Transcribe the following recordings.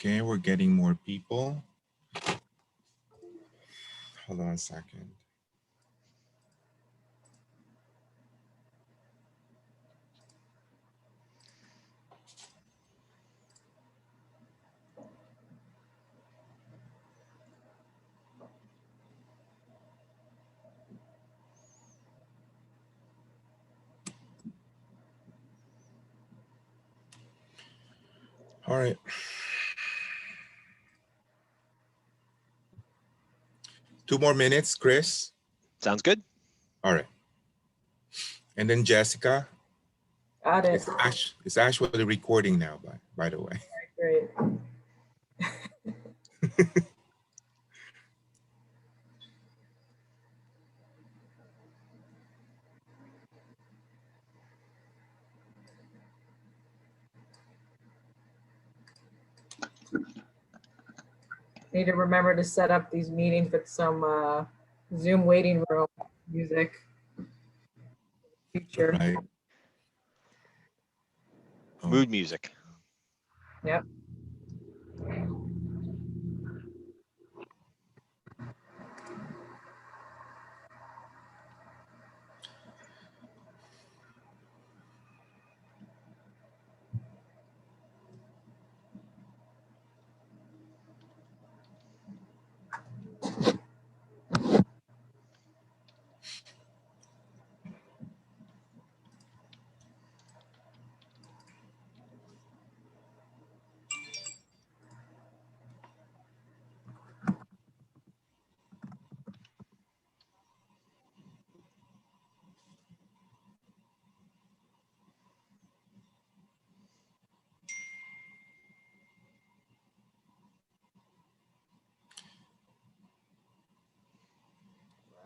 Okay, we're getting more people. Hold on a second. All right. 2 more minutes, Chris. Sounds good. All right. And then Jessica. Got it. It's actually recording now, by the way. Great. Need to remember to set up these meetings with some Zoom waiting room music. Future. Right. Oh. Mood music. Yep.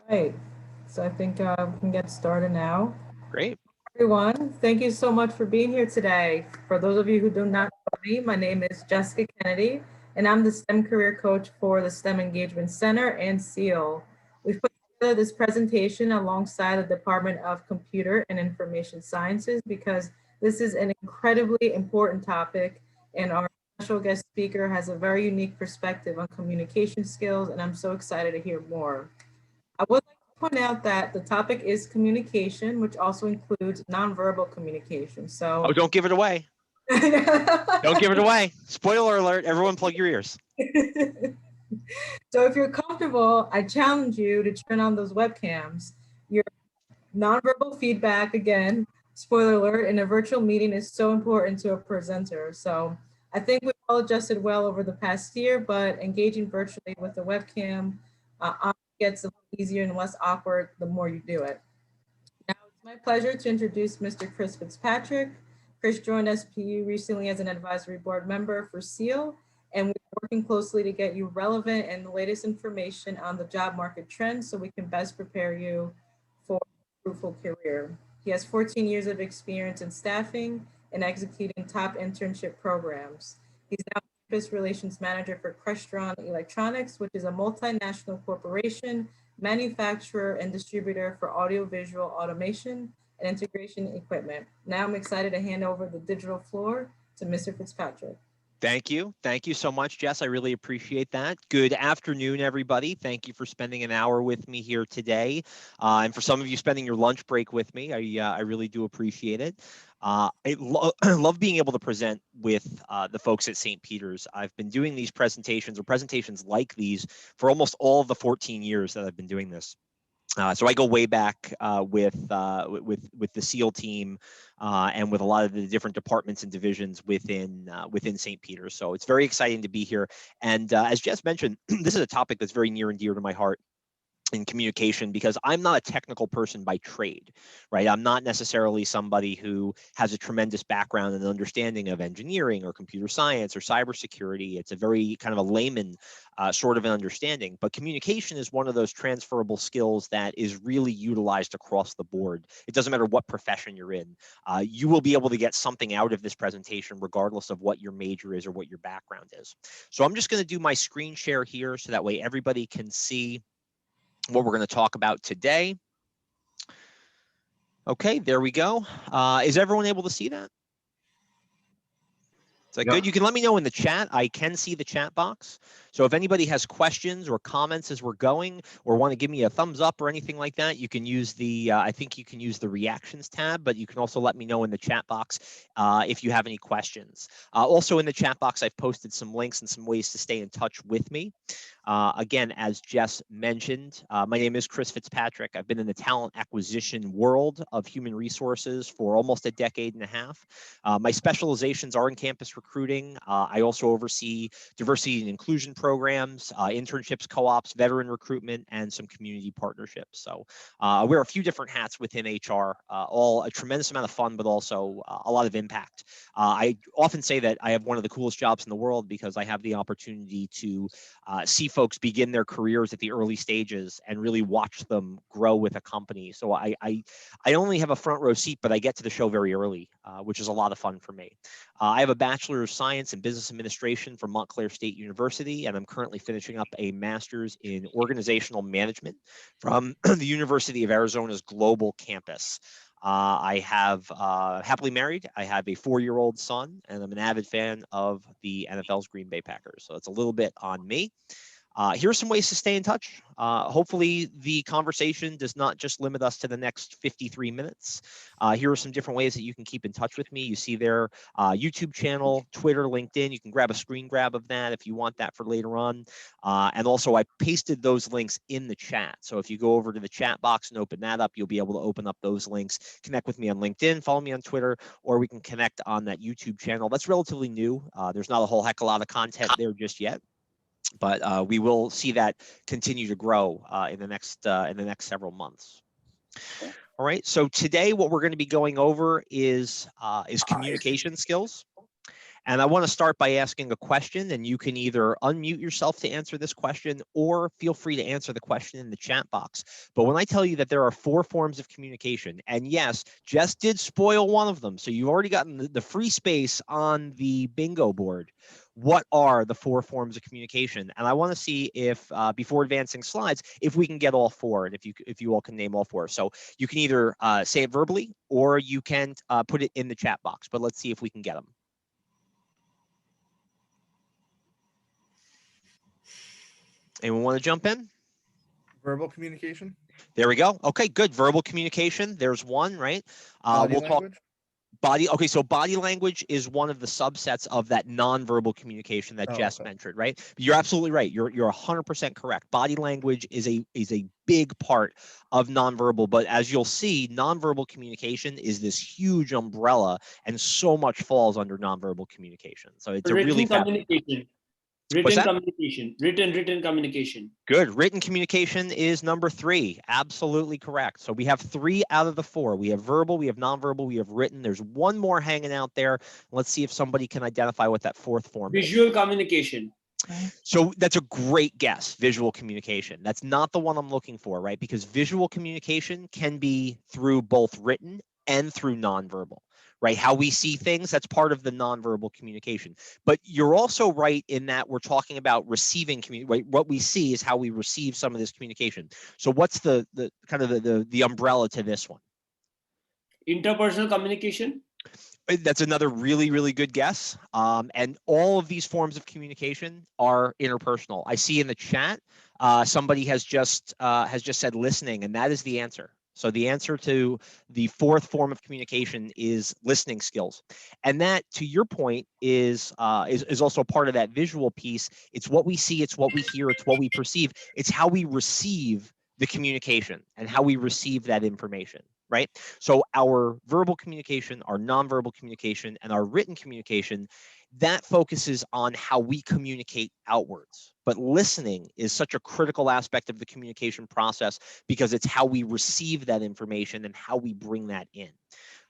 Right. So I think we can get started now. Great. Everyone, thank you so much for being here today. For those of you who do not know me, my name is Jessica Kennedy, and I'm the STEM career coach for the STEM Engagement Center and SEAL. We've put together this presentation alongside the Department of Computer and Information Sciences because this is an incredibly important topic, and our special guest speaker has a very unique perspective on communication skills, and I'm so excited to hear more. I would like to point out that the topic is communication, which also includes nonverbal communication. So, Oh, don't give it away. Don't give it away. Spoiler alert. Everyone plug your ears. So if you're comfortable, I challenge you to turn on those webcams. Your nonverbal feedback, again, spoiler alert, in a virtual meeting is so important to a presenter. So I think we've all adjusted well over the past year, but engaging virtually with the webcam gets a little easier and less awkward the more you do it. Now it's my pleasure to introduce Mr. Chris Fitzpatrick. Chris joined SPU recently as an advisory board member for SEAL, and we're working closely to get you relevant and the latest information on the job market trends so we can best prepare you for a fruitful career. He has 14 years of experience in staffing and executing top internship programs. He's now Campus Relations Manager for Crestron Electronics, which is a multinational corporation, manufacturer, and distributor for audiovisual automation and integration equipment. Now I'm excited to hand over the digital floor to Mr. Fitzpatrick. Thank you. Thank you so much, Jess. I really appreciate that. Good afternoon, everybody. Thank you for spending an hour with me here today. And for some of you spending your lunch break with me, I really do appreciate it. I love being able to present with the folks at St. Peter's. I've been doing these presentations or presentations like these for almost all of the 14 years that I've been doing this. So I go way back with the SEAL team and with a lot of the different departments and divisions within St. Peter's. So it's very exciting to be here. And as Jess mentioned, this is a topic that's very near and dear to my heart in communication because I'm not a technical person by trade, right? I'm not necessarily somebody who has a tremendous background and understanding of engineering or computer science or cybersecurity. It's a very kind of a layman sort of an understanding, but communication is one of those transferable skills that is really utilized across the board. It doesn't matter what profession you're in. You will be able to get something out of this presentation regardless of what your major is or what your background is. So I'm just going to do my screen share here so that way everybody can see what we're going to talk about today. Okay, there we go. Is everyone able to see that? Is that Yeah. good? You can let me know in the chat. I can see the chat box. So if anybody has questions or comments as we're going, or want to give me a thumbs up or anything like that, you can use the, I think you can use the reactions tab, but you can also let me know in the chat box if you have any questions. Also in the chat box, I've posted some links and some ways to stay in touch with me. Again, as Jess mentioned, my name is Chris Fitzpatrick. I've been in the talent acquisition world of human resources for almost a decade and a half. My specializations are in campus recruiting. I also oversee diversity and inclusion programs, internships, co-ops, veteran recruitment, and some community partnerships. So I wear a few different hats within HR, all a tremendous amount of fun, but also a lot of impact. I often say that I have one of the coolest jobs in the world because I have the opportunity to see folks begin their careers at the early stages and really watch them grow with a company. So I only have a front row seat, but I get to the show very early, which is a lot of fun for me. I have a Bachelor of Science in Business Administration from Montclair State University, and I'm currently finishing up a Master's in Organizational Management from the University of Arizona's Global Campus. I have happily married. I have a 4-year-old son, and I'm an avid fan of the NFL's Green Bay Packers. So it's a little bit on me. Here are some ways to stay in touch. Hopefully the conversation does not just limit us to the next 53 minutes. Here are some different ways that you can keep in touch with me. You see there, YouTube channel, Twitter, LinkedIn. You can grab a screen grab of that if you want that for later on. And also I pasted those links in the chat. So if you go over to the chat box and open that up, you'll be able to open up those links, connect with me on LinkedIn, follow me on Twitter, or we can connect on that YouTube channel. That's relatively new. There's not a whole heck of a lot of content there just yet. But we will see that continue to grow in the next several months. All right. So today, what we're going to be going over is communication skills. And I want to start by asking a question, and you can either unmute yourself to answer this question or feel free to answer the question in the chat box. But when I tell you that there are 4 forms of communication, and yes, Jess did spoil one of them, so you've already gotten the free space on the bingo board. What are the 4 forms of communication? And I want to see if, before advancing slides, if we can get all 4, and if you all can name all 4. So you can either say it verbally, or you can put it in the chat box. But let's see if we can get them. Anyone want to jump in? Verbal communication. There we go. Okay, good. Verbal communication. There's one, right? Body We'll language. talk body. Okay, so body language is one of the subsets of that nonverbal communication that Jess mentioned, right? But you're absolutely right. You're 100% correct. Body language is a big part of nonverbal, but as you'll see, nonverbal communication is this huge umbrella, and so much falls under nonverbal communication. So it's a really communication. What's Communication. Written communication. Good. Written communication is number 3. Absolutely correct. So we have 3 out of the 4. We have verbal, we have nonverbal, we have written. There's one more hanging out there. Let's see if somebody can identify what that 4th form is. Visual communication. So that's a great guess, visual communication. That's not the one I'm looking for, right? Because visual communication can be through both written and through nonverbal, right? How we see things, that's part of the nonverbal communication. But you're also right in that we're talking about receiving communication. What we see is how we receive some of this communication. So what's the kind of the umbrella to this one? Interpersonal communication. That's another really, really good guess. And all of these forms of communication are interpersonal. I see in the chat, somebody has just said listening, and that is the answer. So the answer to the 4th form of communication is listening skills. And that, to your point, is also part of that visual piece. It's what we see, it's what we hear, it's what we perceive. It's how we receive the communication and how we receive that information, right? So our verbal communication, our nonverbal communication, and our written communication, that focuses on how we communicate outwards. But listening is such a critical aspect of the communication process because it's how we receive that information and how we bring that in.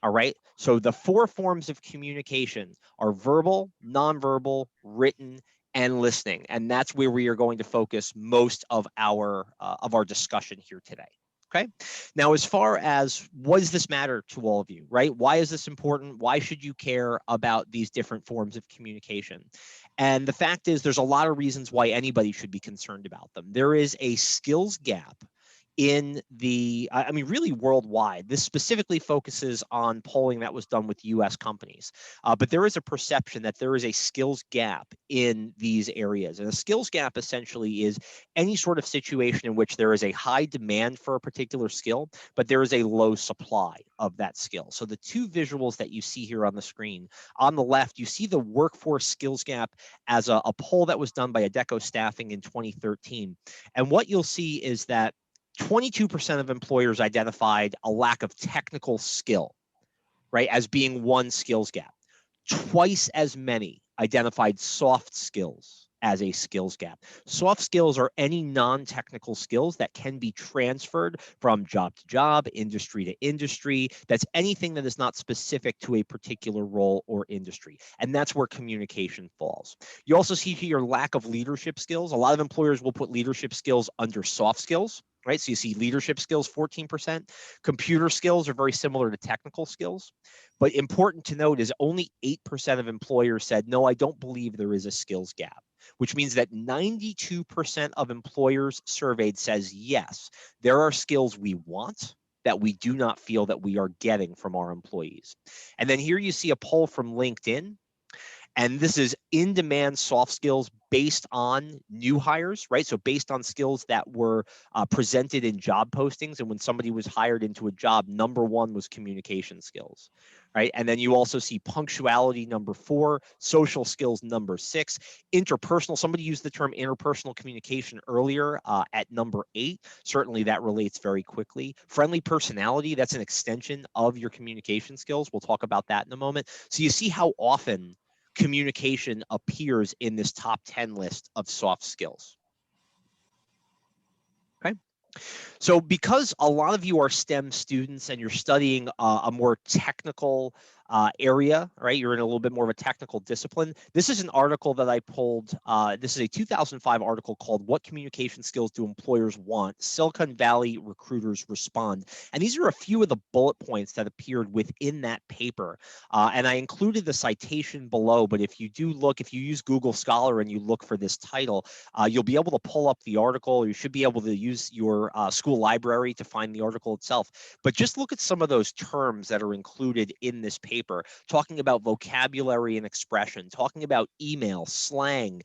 All right. So the 4 forms of communication are verbal, nonverbal, written, and listening. And that's where we are going to focus most of our discussion here today. Okay. Now, as far as what does this matter to all of you, right? Why is this important? Why should you care about these different forms of communication? And the fact is, there's a lot of reasons why anybody should be concerned about them. There is a skills gap in the, I mean, really worldwide. This specifically focuses on polling that was done with US companies. But there is a perception that there is a skills gap in these areas. And a skills gap essentially is any sort of situation in which there is a high demand for a particular skill, but there is a low supply of that skill. So the two visuals that you see here on the screen, on the left, you see the workforce skills gap as a poll that was done by Adecco Staffing in 2013. And what you'll see is that 22% of employers identified a lack of technical skill, right, as being one skills gap. Twice as many identified soft skills as a skills gap. Soft skills are any non-technical skills that can be transferred from job to job, industry to industry. That's anything that is not specific to a particular role or industry. And that's where communication falls. You also see here lack of leadership skills. A lot of employers will put leadership skills under soft skills, right? So you see leadership skills, 14%. Computer skills are very similar to technical skills. But important to note is only 8% of employers said, no, I don't believe there is a skills gap, which means that 92% of employers surveyed says, yes, there are skills we want that we do not feel that we are getting from our employees. And then here you see a poll from LinkedIn. And this is in-demand soft skills based on new hires, right? So based on skills that were presented in job postings. And when somebody was hired into a job, number one was communication skills, right? And then you also see punctuality, number 4, social skills, number 6, interpersonal. Somebody used the term interpersonal communication earlier at number 8. Certainly that relates very quickly. Friendly personality, that's an extension of your communication skills. We'll talk about that in a moment. So you see how often communication appears in this top 10 list of soft skills. Okay. So because a lot of you are STEM students and you're studying a more technical area, right? You're in a little bit more of a technical discipline. This is an article that I pulled. This is a 2005 article called "What Communication Skills Do Employers Want? Silicon Valley Recruiters Respond." And these are a few of the bullet points that appeared within that paper. And I included the citation below, but if you do look, if you use Google Scholar and you look for this title, you'll be able to pull up the article. You should be able to use your school library to find the article itself. But just look at some of those terms that are included in this paper, talking about vocabulary and expression, talking about email, slang,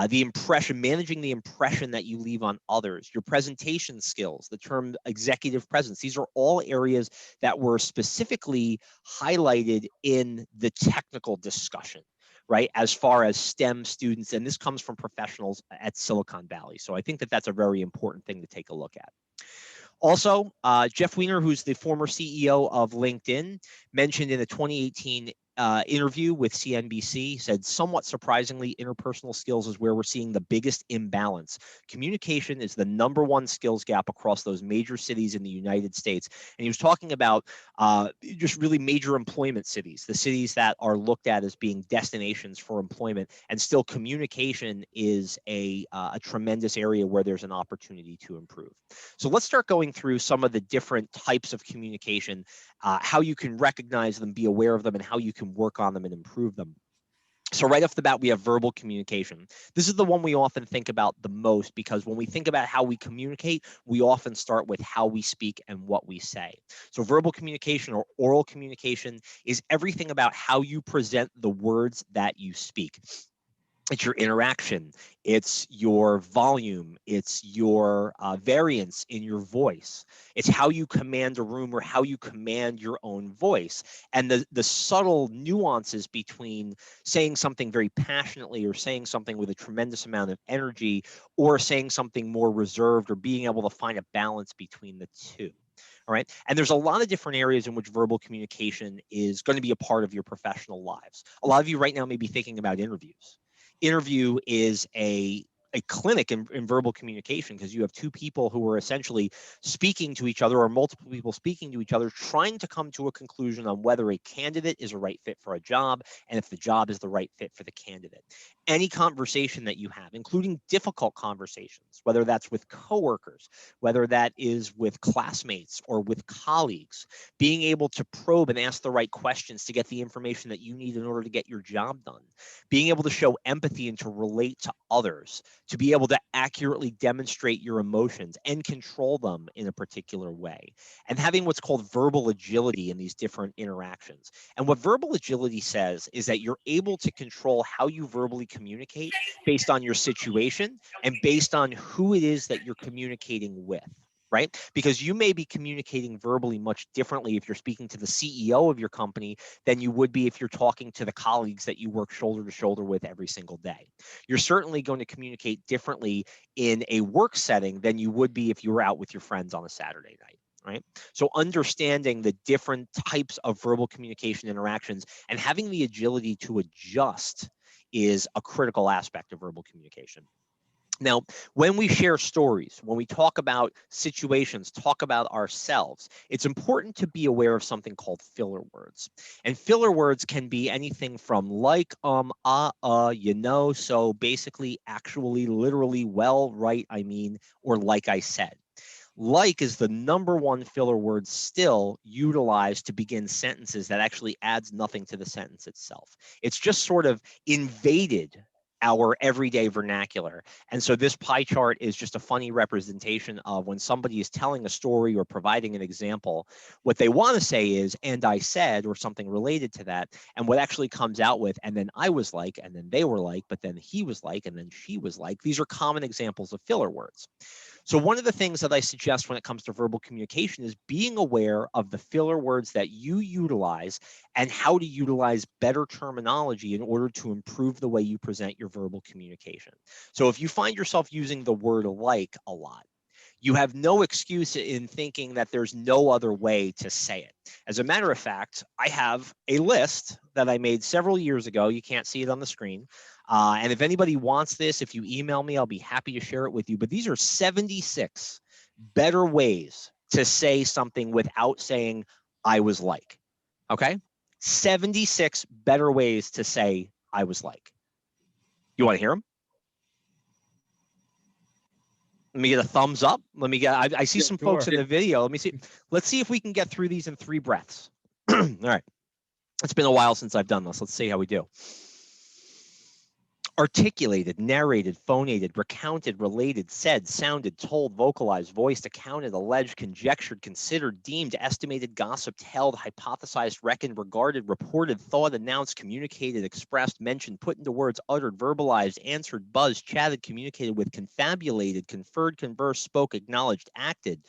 the impression, managing the impression that you leave on others, your presentation skills, the term executive presence. These are all areas that were specifically highlighted in the technical discussion, right, as far as STEM students, and this comes from professionals at Silicon Valley. So I think that that's a very important thing to take a look at. Also, Jeff Weiner, who's the former CEO of LinkedIn, mentioned in a 2018 interview with CNBC, said, somewhat surprisingly, interpersonal skills is where we're seeing the biggest imbalance. Communication is the number one skills gap across those major cities in the United States. And he was talking about just really major employment cities, the cities that are looked at as being destinations for employment. And still, communication is a tremendous area where there's an opportunity to improve. So let's start going through some of the different types of communication, how you can recognize them, be aware of them, and how you can work on them and improve them. So right off the bat, we have verbal communication. This is the one we often think about the most, because when we think about how we communicate, we often start with how we speak and what we say. So verbal communication or oral communication is everything about how you present the words that you speak. It's your interaction, it's your volume, it's your variance in your voice. It's how you command a room or how you command your own voice. And the subtle nuances between saying something very passionately or saying something with a tremendous amount of energy or saying something more reserved, or being able to find a balance between the two. All right. And there's a lot of different areas in which verbal communication is going to be a part of your professional lives. A lot of you right now may be thinking about interviews. Interview is a clinic in verbal communication, because you have two people who are essentially speaking to each other, or multiple people speaking to each other, trying to come to a conclusion on whether a candidate is a right fit for a job and if the job is the right fit for the candidate. Any conversation that you have, including difficult conversations, whether that's with coworkers, whether that is with classmates or with colleagues, being able to probe and ask the right questions to get the information that you need in order to get your job done, being able to show empathy and to relate to others, to be able to accurately demonstrate your emotions and control them in a particular way, and having what's called verbal agility in these different interactions. And what verbal agility says is that you're able to control how you verbally communicate based on your situation and based on who it is that you're communicating with. Right? Because you may be communicating verbally much differently if you're speaking to the CEO of your company than you would be if you're talking to the colleagues that you work shoulder to shoulder with every single day. You're certainly going to communicate differently in a work setting than you would be if you were out with your friends on a Saturday night. Right? So understanding the different types of verbal communication interactions and having the agility to adjust is a critical aspect of verbal communication. Now, when we share stories, when we talk about situations, talk about ourselves, it's important to be aware of something called filler words. And filler words can be anything from like, you know, so basically, actually, literally, well, right, I mean, or like I said. Like is the #1 filler word still utilized to begin sentences that actually adds nothing to the sentence itself. It's just sort of invaded our everyday vernacular. And so this pie chart is just a funny representation of when somebody is telling a story or providing an example, what they want to say is, and I said, or something related to that. And what actually comes out with, and then I was like, and then they were like, but then he was like, and then she was like. These are common examples of filler words. So one of the things that I suggest when it comes to verbal communication is being aware of the filler words that you utilize and how to utilize better terminology in order to improve the way you present your verbal communication. So if you find yourself using the word like a lot, you have no excuse in thinking that there's no other way to say it. As a matter of fact, I have a list that I made several years ago. You can't see it on the screen. And if anybody wants this, if you email me, I'll be happy to share it with you. But these are 76 better ways to say something without saying, I was like. Okay? 76 better ways to say, I was like. You want to hear them? Let me get a thumbs up. Let me get, I see some folks in the video. Let me see. Let's see if we can get through these in 3 breaths. All right. It's been a while since I've done this. Let's see how we do. Articulated, narrated, phonated, recounted, related, said, sounded, told, vocalized, voiced, accounted, alleged, conjectured, considered, deemed, estimated, gossiped, held, hypothesized, reckoned, regarded, reported, thought, announced, communicated, expressed, mentioned, put into words, uttered, verbalized, answered, buzzed, chatted, communicated with, confabulated, conferred, conversed, spoke, acknowledged, acted,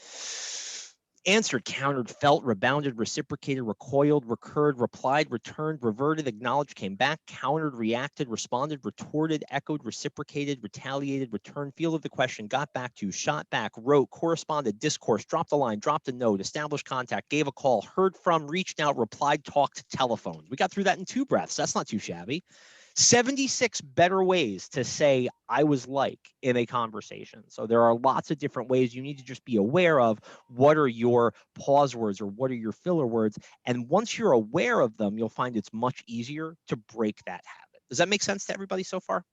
answered, countered, felt, rebounded, reciprocated, recoiled, recurred, replied, returned, reverted, acknowledged, came back, countered, reacted, responded, retorted, echoed, reciprocated, retaliated, returned, field of the question, got back to, shot back, wrote, corresponded, discourse, dropped a line, dropped a note, established contact, gave a call, heard from, reached out, replied, talked, telephoned. We got through that in 2 breaths. That's not too shabby. 76 better ways to say I was like in a conversation. So there are lots of different ways. You need to just be aware of what are your pause words or what are your filler words. And once you're aware of them, you'll find it's much easier to break that habit. Does that make sense to everybody so far?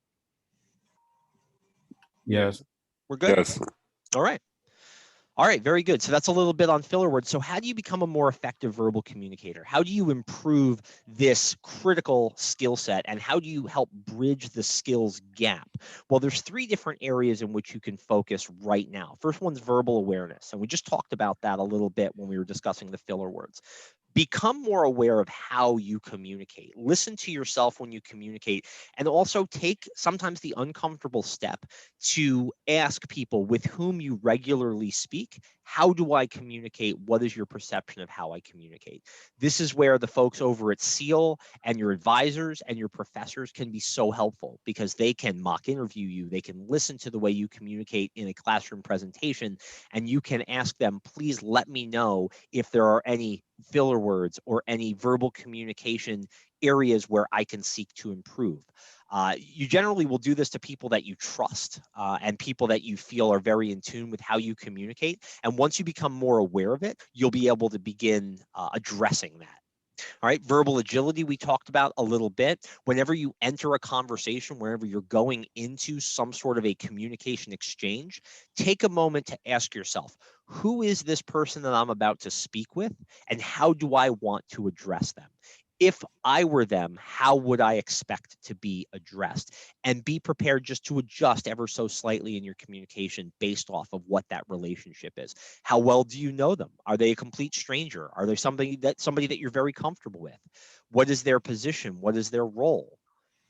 Yes. We're good? Yes. All right. All right, very good. So that's a little bit on filler words. So how do you become a more effective verbal communicator? How do you improve this critical skill set and how do you help bridge the skills gap? Well, there's 3 different areas in which you can focus right now. First one's verbal awareness. And we just talked about that a little bit when we were discussing the filler words. Become more aware of how you communicate. Listen to yourself when you communicate, and also take sometimes the uncomfortable step to ask people with whom you regularly speak, how do I communicate? What is your perception of how I communicate? This is where the folks over at SEAL and your advisors and your professors can be so helpful because they can mock interview you. They can listen to the way you communicate in a classroom presentation, and you can ask them, please let me know if there are any filler words or any verbal communication areas where I can seek to improve. You generally will do this to people that you trust and people that you feel are very in tune with how you communicate. And once you become more aware of it, you'll be able to begin addressing that. All right, verbal agility we talked about a little bit. Whenever you enter a conversation, wherever you're going into some sort of a communication exchange, take a moment to ask yourself, who is this person that I'm about to speak with and how do I want to address them? if I were them, how would I expect to be addressed? And be prepared just to adjust ever so slightly in your communication based off of what that relationship is. How well do you know them? Are they a complete stranger? Are they somebody that you're very comfortable with? What is their position? What is their role?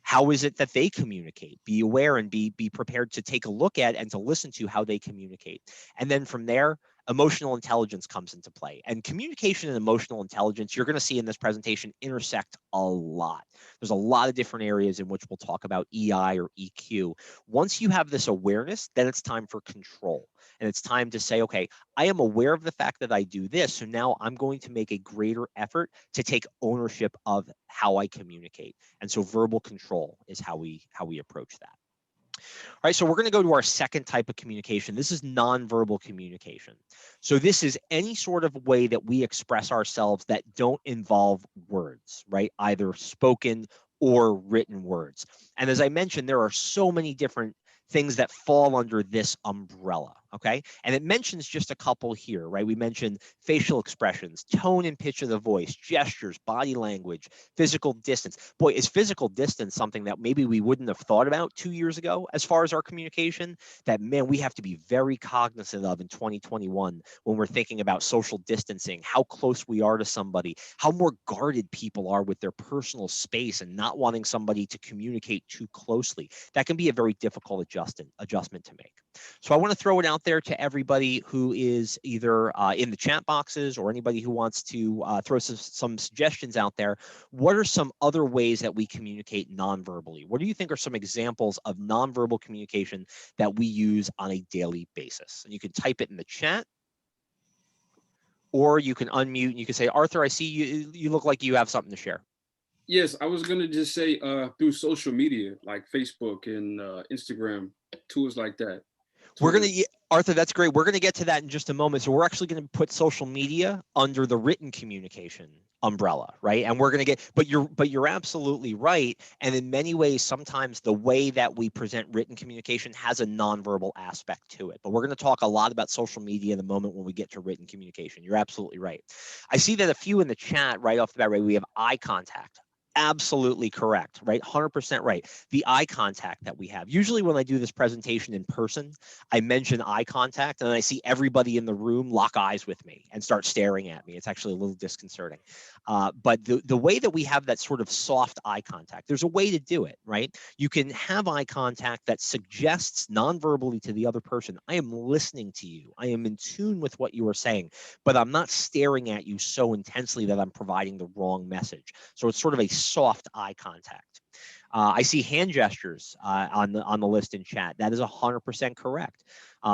How is it that they communicate? Be aware and be prepared to take a look at and to listen to how they communicate. And then from there, emotional intelligence comes into play. And communication and emotional intelligence, you're going to see in this presentation, intersect a lot. There's a lot of different areas in which we'll talk about EI or EQ. Once you have this awareness, then it's time for control. And it's time to say, okay, I am aware of the fact that I do this. So now I'm going to make a greater effort to take ownership of how I communicate. And so verbal control is how we approach that. All right, so we're going to go to our second type of communication. This is nonverbal communication. So this is any sort of way that we express ourselves that don't involve words, right? Either spoken or written words. And as I mentioned, there are so many different things that fall under this umbrella, okay? And it mentions just a couple here, right? We mentioned facial expressions, tone and pitch of the voice, gestures, body language, physical distance. Boy, is physical distance something that maybe we wouldn't have thought about 2 years ago as far as our communication, that, man, we have to be very cognizant of in 2021 when we're thinking about social distancing, how close we are to somebody, how more guarded people are with their personal space and not wanting somebody to communicate too closely. That can be a very difficult adjustment to make. So I want to throw it out there to everybody who is either in the chat boxes or anybody who wants to throw some suggestions out there. What are some other ways that we communicate non-verbally? What do you think are some examples of non-verbal communication that we use on a daily basis? And you can type it in the chat, or you can unmute and you can say, Arthur, I see you, you look like you have something to share. Yes, I was gonna just say through social media like Facebook and Instagram, tools like that. We're going to, Arthur, that's great. We're going to get to that in just a moment. So we're actually going to put social media under the written communication umbrella, right? And we're going to get, but you're absolutely right. And in many ways, sometimes the way that we present written communication has a nonverbal aspect to it. But we're going to talk a lot about social media in the moment when we get to written communication. You're absolutely right. I see that a few in the chat right off the bat, right? We have eye contact. Absolutely correct, right? 100% right. The eye contact that we have. Usually when I do this presentation in person, I mention eye contact and I see everybody in the room lock eyes with me and start staring at me. It's actually a little disconcerting. But the way that we have that sort of soft eye contact, there's a way to do it, right? You can have eye contact that suggests non-verbally to the other person, I am listening to you. I am in tune with what you are saying, but I'm not staring at you so intensely that I'm providing the wrong message. So it's sort of a soft eye contact. I see hand gestures on the list in chat. That is 100% correct.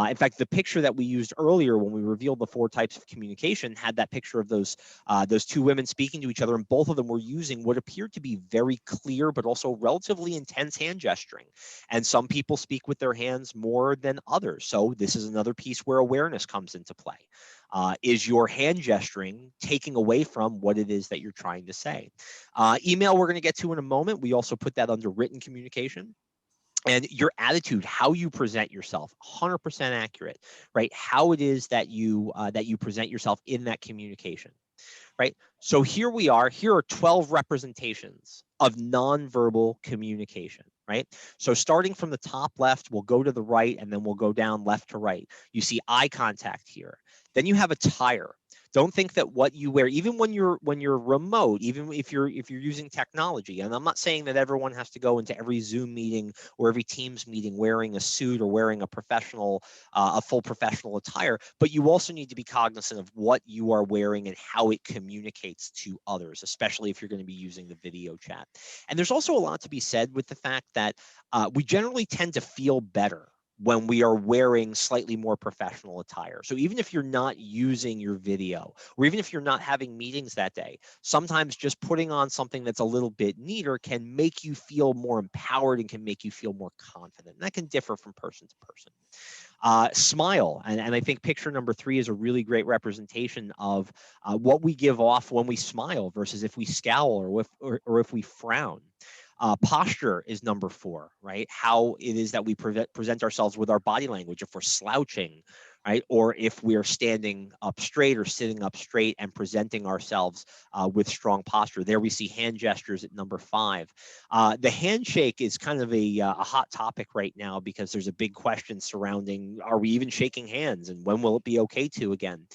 In fact, the picture that we used earlier when we revealed the 4 types of communication had that picture of those 2 women speaking to each other, and both of them were using what appeared to be very clear but also relatively intense hand gesturing. And some people speak with their hands more than others. So this is another piece where awareness comes into play. Is your hand gesturing taking away from what it is that you're trying to say? Email, we're going to get to in a moment. We also put that under written communication. And your attitude, how you present yourself, 100% accurate, right? How it is that you present yourself in that communication, right? So here we are. Here are 12 representations of nonverbal communication, right? So starting from the top left, we'll go to the right, and then we'll go down left to right. You see eye contact here. Then you have attire. Don't think that what you wear, even when you're remote, even if you're using technology, and I'm not saying that everyone has to go into every Zoom meeting or every Teams meeting wearing a suit or wearing a full professional attire, but you also need to be cognizant of what you are wearing and how it communicates to others, especially if you're going to be using the video chat. And there's also a lot to be said with the fact that we generally tend to feel better when we are wearing slightly more professional attire. So even if you're not using your video, or even if you're not having meetings that day, sometimes just putting on something that's a little bit neater can make you feel more empowered and can make you feel more confident. And that can differ from person to person. Smile, and I think picture number 3 is a really great representation of what we give off when we smile versus if we scowl or if we frown. Posture is number 4, right? How it is that we present ourselves with our body language. If we're slouching, right? Or if we're standing up straight or sitting up straight and presenting ourselves with strong posture. There we see hand gestures at number 5. The handshake is kind of a hot topic right now because there's a big question surrounding, are we even shaking hands and when will it be okay to again?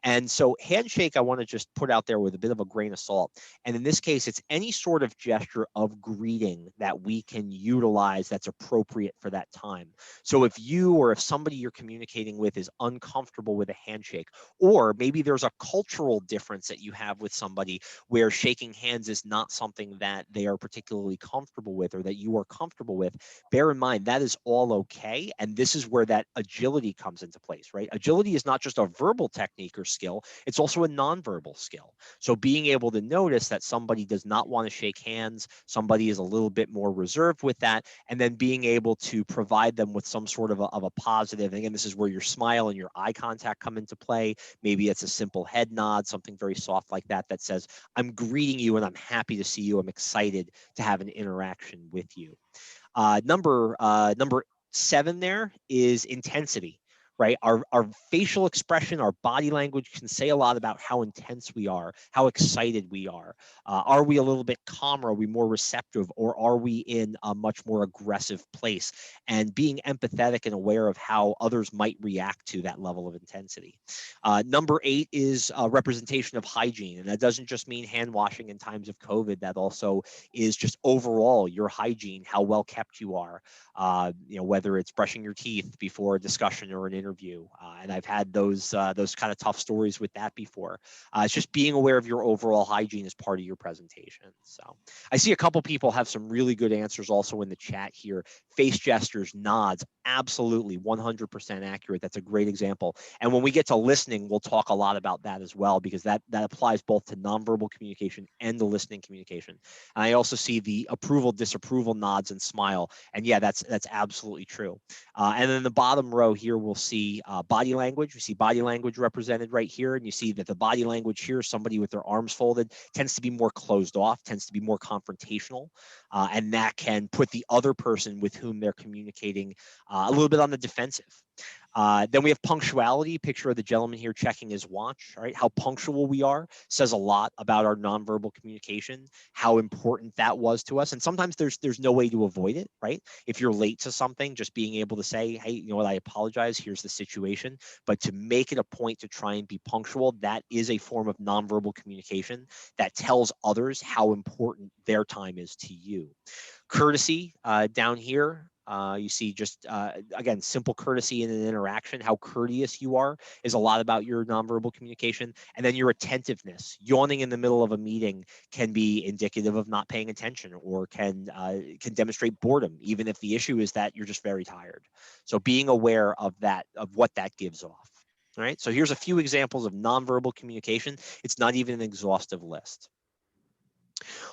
And so handshake, I want to just put out there with a bit of a grain of salt. And in this case, it's any sort of gesture of greeting that we can utilize that's appropriate for that time. So if you or if somebody you're communicating with is uncomfortable with a handshake, or maybe there's a cultural difference that you have with somebody where shaking hands is not something that they are particularly comfortable with or that you are comfortable with, bear in mind that is all okay. And this is where that agility comes into place, right? Agility is not just a verbal technique or skill, it's also a nonverbal skill. So being able to notice that somebody does not want to shake hands, somebody is a little bit more reserved with that, and then being able to provide them with some sort of a positive. And again, this is where your smile and your eye contact come into play. Maybe it's a simple head nod, something very soft like that, that says, I'm greeting you and I'm happy to see you. I'm excited to have an interaction with you. Number 7 there is intensity, right? Our facial expression, our body language can say a lot about how intense we are, how excited we are. Are we a little bit calmer? Are we more receptive? Or are we in a much more aggressive place? And being empathetic and aware of how others might react to that level of intensity. Number 8 is representation of hygiene. And that doesn't just mean hand washing in times of COVID. That also is just overall your hygiene, how well kept you are. Whether it's brushing your teeth before a discussion or an interview. And I've had those kind of tough stories with that before. It's just being aware of your overall hygiene as part of your presentation. So I see a couple people have some really good answers also in the chat here. Face gestures, nods, absolutely 100% accurate. That's a great example. And when we get to listening, we'll talk a lot about that as well, because that applies both to nonverbal communication and the listening communication. And I also see the approval, disapproval nods and smile. And yeah, that's absolutely true. And then the bottom row here, we'll see body language. We see body language represented right here. And you see that the body language here, somebody with their arms folded, tends to be more closed off, tends to be more confrontational. And that can put the other person with whom they're communicating a little bit on the defensive. Then we have punctuality. Picture of the gentleman here checking his watch, right? How punctual we are says a lot about our nonverbal communication, how important that was to us. And sometimes there's no way to avoid it, right? If you're late to something, just being able to say, hey, you know what, I apologize, here's the situation. But to make it a point to try and be punctual, that is a form of nonverbal communication that tells others how important their time is to you. Courtesy down here, you see just, again, simple courtesy in an interaction. How courteous you are is a lot about your nonverbal communication. And then your attentiveness. Yawning in the middle of a meeting can be indicative of not paying attention, or can demonstrate boredom, even if the issue is that you're just very tired. So being aware of that, of what that gives off. All right, so here's a few examples of nonverbal communication. It's not even an exhaustive list.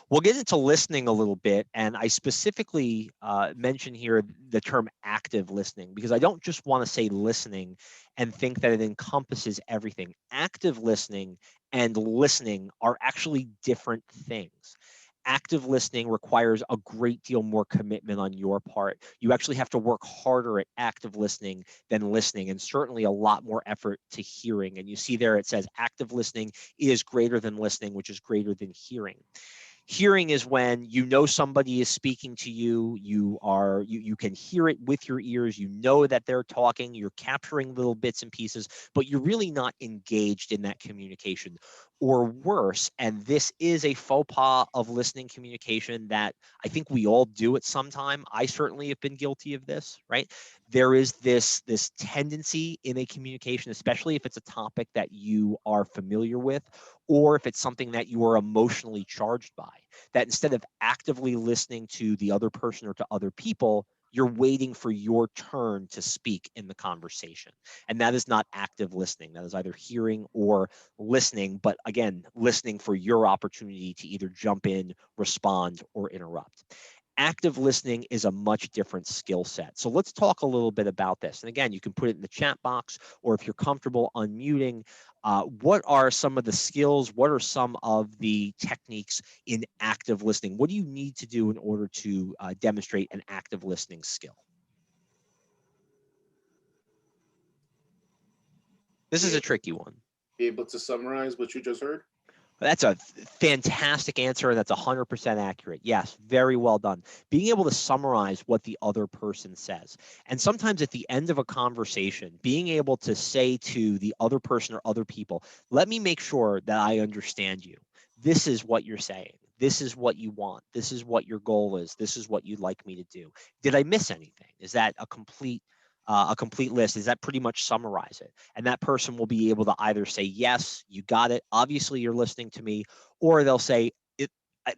We'll get into listening a little bit, and I specifically mention here the term active listening, because I don't just want to say listening and think that it encompasses everything. Active listening and listening are actually different things. Active listening requires a great deal more commitment on your part. You actually have to work harder at active listening than listening, and certainly a lot more effort to hearing. And you see there it says active listening is greater than listening, which is greater than hearing. Hearing is when you know somebody is speaking to you, you can hear it with your ears, you know that they're talking, you're capturing little bits and pieces, but you're really not engaged in that communication. Or worse, and this is a faux pas of listening communication that I think we all do at some time. I certainly have been guilty of this, right? There is this tendency in a communication, especially if it's a topic that you are familiar with, or if it's something that you are emotionally charged by, that instead of actively listening to the other person or to other people, you're waiting for your turn to speak in the conversation. And that is not active listening. That is either hearing or listening, but again, listening for your opportunity to either jump in, respond, or interrupt. Active listening is a much different skill set. So let's talk a little bit about this. And again, you can put it in the chat box, or if you're comfortable unmuting, what are some of the skills? What are some of the techniques in active listening? What do you need to do in order to demonstrate an active listening skill? This is a tricky one. Be able to summarize what you just heard? That's a fantastic answer, and that's 100% accurate. Yes, very well done. Being able to summarize what the other person says. And sometimes at the end of a conversation, being able to say to the other person or other people, let me make sure that I understand you. This is what you're saying. This is what you want. This is what your goal is. This is what you'd like me to do. Did I miss anything? Is that a complete list? Is that pretty much summarize it? And that person will be able to either say, yes, you got it, obviously you're listening to me, or they'll say,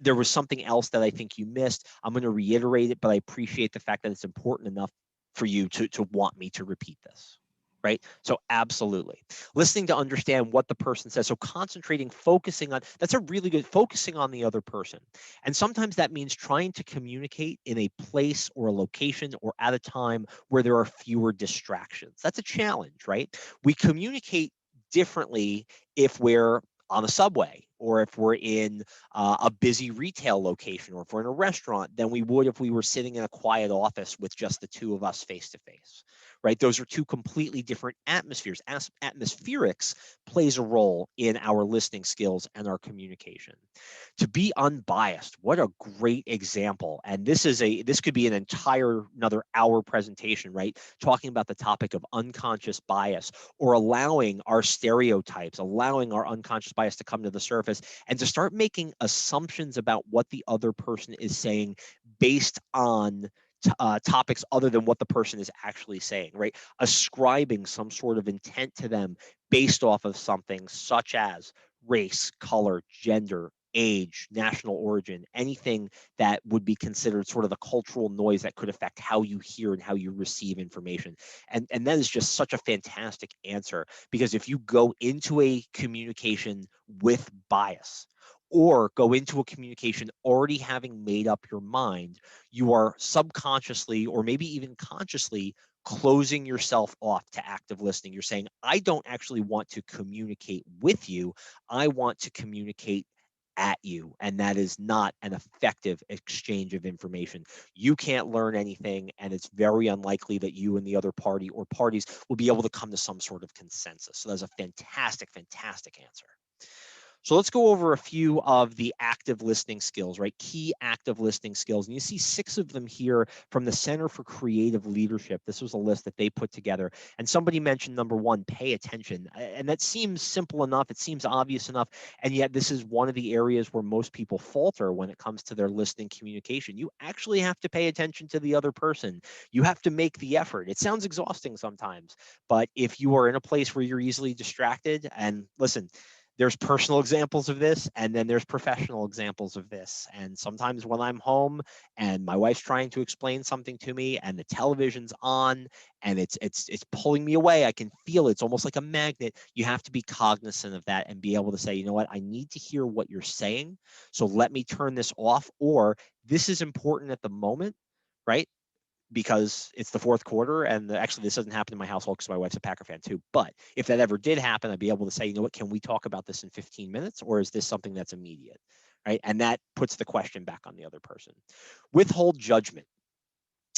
there was something else that I think you missed. I'm going to reiterate it, but I appreciate the fact that it's important enough for you to want me to repeat this. Right? So absolutely. Listening to understand what the person says. So concentrating, focusing on, that's a really good, focusing on the other person. And sometimes that means trying to communicate in a place or a location or at a time where there are fewer distractions. That's a challenge, right? We communicate differently if we're on a subway, or if we're in a busy retail location, or if we're in a restaurant, than we would if we were sitting in a quiet office with just the two of us face to face, right? Those are two completely different atmospheres. Atmospherics plays a role in our listening skills and our communication. To be unbiased, what a great example. And this could be another hour presentation, right? Talking about the topic of unconscious bias, or allowing our stereotypes, allowing our unconscious bias to come to the surface and to start making assumptions about what the other person is saying based on topics other than what the person is actually saying, right? Ascribing some sort of intent to them based off of something such as race, color, gender, age, national origin, anything that would be considered sort of the cultural noise that could affect how you hear and how you receive information. And that is just such a fantastic answer, because if you go into a communication with bias, or go into a communication already having made up your mind, you are subconsciously or maybe even consciously closing yourself off to active listening. You're saying, I don't actually want to communicate with you. I want to communicate at you. And that is not an effective exchange of information. You can't learn anything, and it's very unlikely that you and the other party or parties will be able to come to some sort of consensus. So that's a fantastic, fantastic answer. So let's go over a few of the active listening skills, right? Key active listening skills. And you see 6 of them here from the Center for Creative Leadership. This was a list that they put together. And somebody mentioned number 1, pay attention. And that seems simple enough. It seems obvious enough. And yet this is one of the areas where most people falter when it comes to their listening communication. You actually have to pay attention to the other person. You have to make the effort. It sounds exhausting sometimes, but if you are in a place where you're easily distracted, and listen, there's personal examples of this, and then there's professional examples of this. And sometimes when I'm home and my wife's trying to explain something to me and the television's on and it's pulling me away, I can feel it. It's almost like a magnet. You have to be cognizant of that and be able to say, you know what, I need to hear what you're saying. So let me turn this off, or this is important at the moment, right? Because it's the fourth quarter, and actually this doesn't happen in my household because my wife's a Packer fan too. But if that ever did happen, I'd be able to say, you know what, can we talk about this in 15 minutes, or is this something that's immediate, right? And that puts the question back on the other person. Withhold judgment.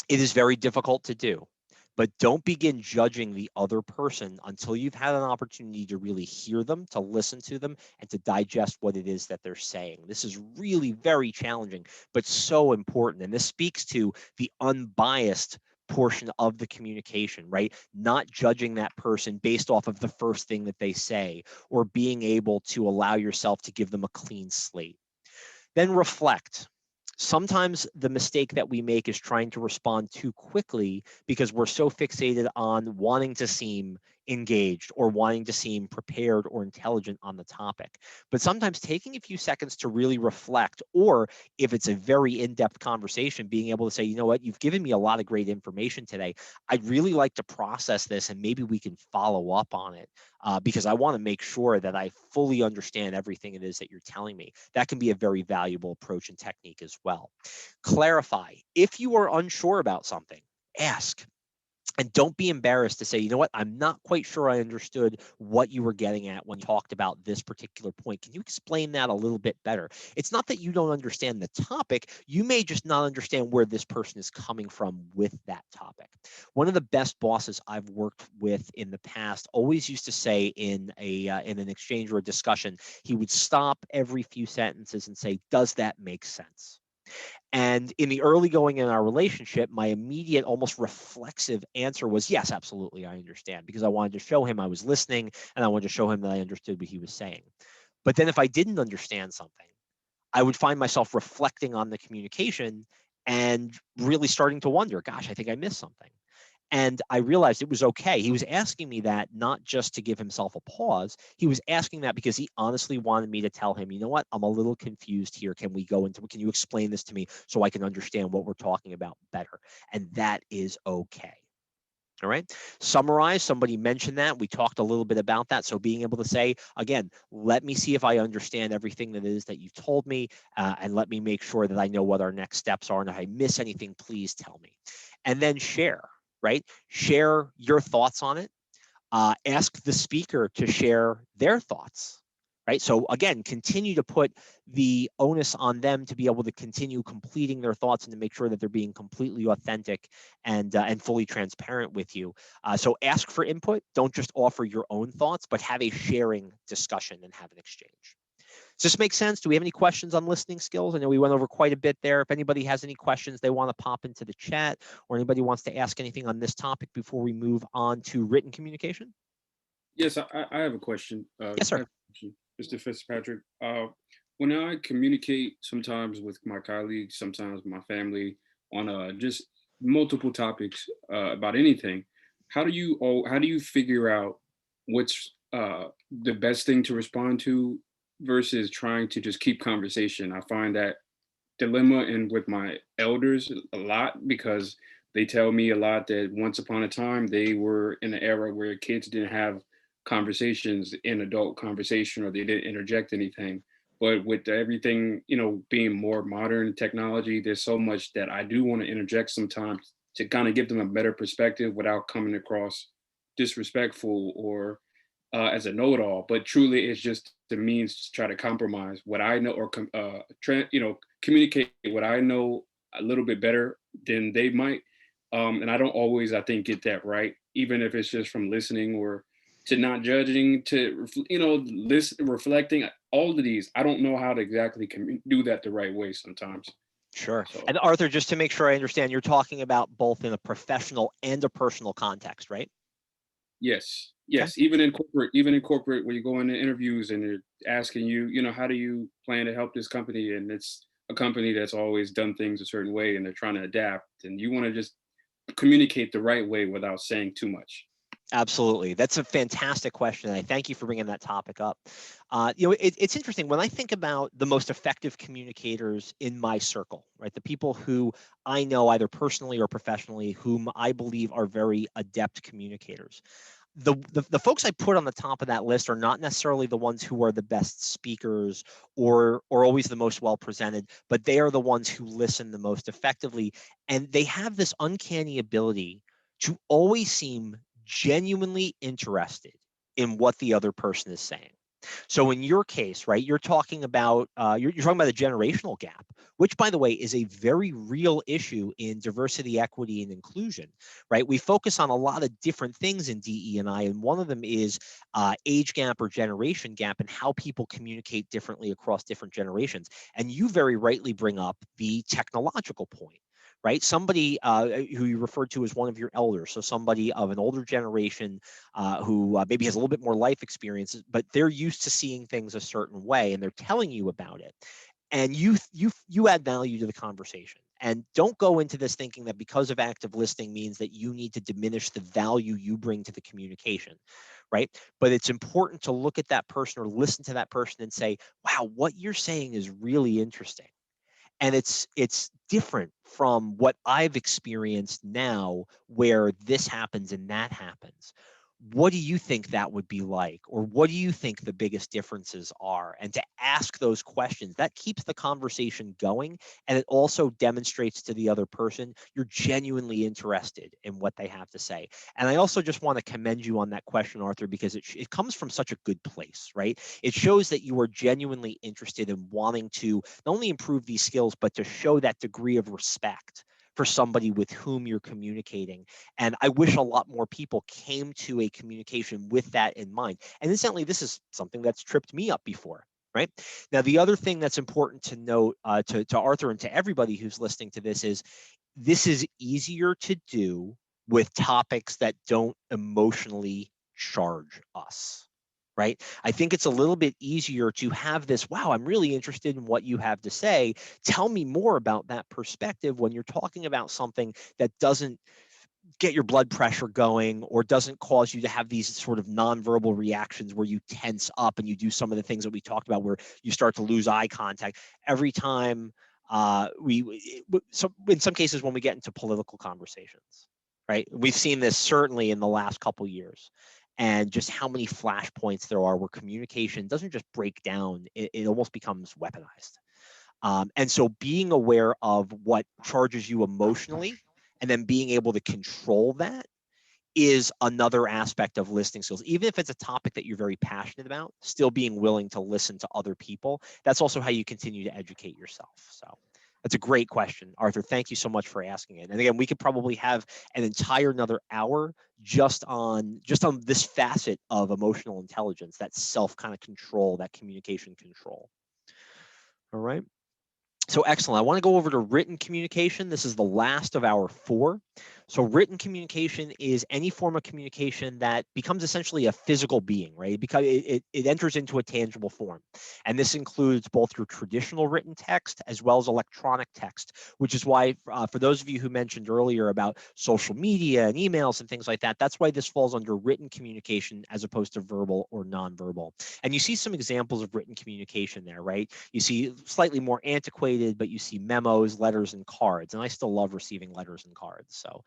It is very difficult to do, but don't begin judging the other person until you've had an opportunity to really hear them, to listen to them, and to digest what it is that they're saying. This is really very challenging, but so important. And this speaks to the unbiased portion of the communication, right? Not judging that person based off of the first thing that they say, or being able to allow yourself to give them a clean slate. Then reflect. Sometimes the mistake that we make is trying to respond too quickly because we're so fixated on wanting to seem engaged or wanting to seem prepared or intelligent on the topic. But sometimes taking a few seconds to really reflect, or if it's a very in-depth conversation, being able to say, you know what, you've given me a lot of great information today. I'd really like to process this, and maybe we can follow up on it because I want to make sure that I fully understand everything it is that you're telling me. That can be a very valuable approach and technique as well. Clarify. If you are unsure about something, ask. And don't be embarrassed to say, you know what, I'm not quite sure I understood what you were getting at when you talked about this particular point. Can you explain that a little bit better? It's not that you don't understand the topic. You may just not understand where this person is coming from with that topic. One of the best bosses I've worked with in the past always used to say in an exchange or a discussion, he would stop every few sentences and say, does that make sense? And in the early going in our relationship, my immediate, almost reflexive answer was, yes, absolutely, I understand, because I wanted to show him I was listening and I wanted to show him that I understood what he was saying. But then if I didn't understand something, I would find myself reflecting on the communication and really starting to wonder, gosh, I think I missed something. And I realized it was okay. He was asking me that not just to give himself a pause. He was asking that because he honestly wanted me to tell him, you know what, I'm a little confused here. Can you explain this to me so I can understand what we're talking about better? And that is okay. All right. Summarize. Somebody mentioned that. We talked a little bit about that. So being able to say, again, let me see if I understand everything that is that you've told me, and let me make sure that I know what our next steps are. And if I miss anything, please tell me. And then share, right? Share your thoughts on it. Ask the speaker to share their thoughts, right? So again, continue to put the onus on them to be able to continue completing their thoughts and to make sure that they're being completely authentic and fully transparent with you. So ask for input. Don't just offer your own thoughts, but have a sharing discussion and have an exchange. Does this make sense? Do we have any questions on listening skills? I know we went over quite a bit there. If anybody has any questions they want to pop into the chat, or anybody wants to ask anything on this topic before we move on to written communication? Yes, I have a question. Yes, sir. I have a question, Mr. Fitzpatrick. When I communicate sometimes with my colleagues, sometimes my family on just multiple topics about anything, how do you figure out what's the best thing to respond to versus trying to just keep conversation? I find that dilemma and with my elders a lot because they tell me a lot that once upon a time they were in an era where kids didn't have conversations in adult conversation or they didn't interject anything. But with everything, being more modern technology, there's so much that I do want to interject sometimes to kind of give them a better perspective without coming across disrespectful or as a know-it-all. But truly, it's just the means to try to compromise what I know or communicate what I know a little bit better than they might. And I don't always, I think, get that right, even if it's just from listening or to not judging, to listen, reflecting. All of these, I don't know how to exactly do that the right way sometimes. Sure. So And Arthur, just to make sure I understand, you're talking about both in a professional and a personal context, right? yes, Okay. yes, even in corporate, when you go into interviews and they're asking you, how do you plan to help this company? And it's a company that's always done things a certain way and they're trying to adapt, and you want to just communicate the right way without saying too much. Absolutely. That's a fantastic question. And I thank you for bringing that topic up. It's interesting when I think about the most effective communicators in my circle, right? The people who I know either personally or professionally, whom I believe are very adept communicators. The folks I put on the top of that list are not necessarily the ones who are the best speakers or always the most well presented, but they are the ones who listen the most effectively. And they have this uncanny ability to always seem genuinely interested in what the other person is saying. So in your case, right, you're talking about you're talking about a generational gap, which, by the way, is a very real issue in diversity, equity, and inclusion. Right, we focus on a lot of different things in DE&I, and one of them is age gap or generation gap, and how people communicate differently across different generations. And you very rightly bring up the technological point, right? Somebody who you referred to as one of your elders, so somebody of an older generation who maybe has a little bit more life experiences, but they're used to seeing things a certain way, and they're telling you about it. And you add value to the conversation. And don't go into this thinking that because of active listening means that you need to diminish the value you bring to the communication, right? But it's important to look at that person or listen to that person and say, wow, what you're saying is really interesting. And it's different from what I've experienced now, where this happens and that happens. what do you think that would be like? Or what do you think the biggest differences are? And to ask those questions, that keeps the conversation going. And it also demonstrates to the other person you're genuinely interested in what they have to say. And I also just want to commend you on that question, Arthur, because it comes from such a good place, right? It shows that you are genuinely interested in wanting to not only improve these skills, but to show that degree of respect for somebody with whom you're communicating. And I wish a lot more people came to a communication with that in mind. And incidentally, this is something that's tripped me up before, right? Now, the other thing that's important to note to Arthur and to everybody who's listening to this is easier to do with topics that don't emotionally charge us, right? I think it's a little bit easier to have this, wow, I'm really interested in what you have to say. Tell me more about that perspective when you're talking about something that doesn't get your blood pressure going or doesn't cause you to have these sort of nonverbal reactions where you tense up and you do some of the things that we talked about where you start to lose eye contact every time so in some cases when we get into political conversations, right? We've seen this certainly in the last couple years, and just how many flashpoints there are where communication doesn't just break down, it almost becomes weaponized. And so being aware of what charges you emotionally and then being able to control that is another aspect of listening skills. Even if it's a topic that you're very passionate about, still being willing to listen to other people. That's also how you continue to educate yourself. So that's a great question, Arthur. Thank you so much for asking it. And again, we could probably have an entire another hour just on this facet of emotional intelligence, that self kind of control, that communication control. All right. So excellent. I want to go over to written communication. This is the last of our 4. So written communication is any form of communication that becomes essentially a physical being, right? Because it enters into a tangible form. And this includes both your traditional written text as well as electronic text, which is why for those of you who mentioned earlier about social media and emails and things like that, that's why this falls under written communication as opposed to verbal or nonverbal. And you see some examples of written communication there, right? You see slightly more antiquated, but you see memos, letters, and cards. And I still love receiving letters and cards. So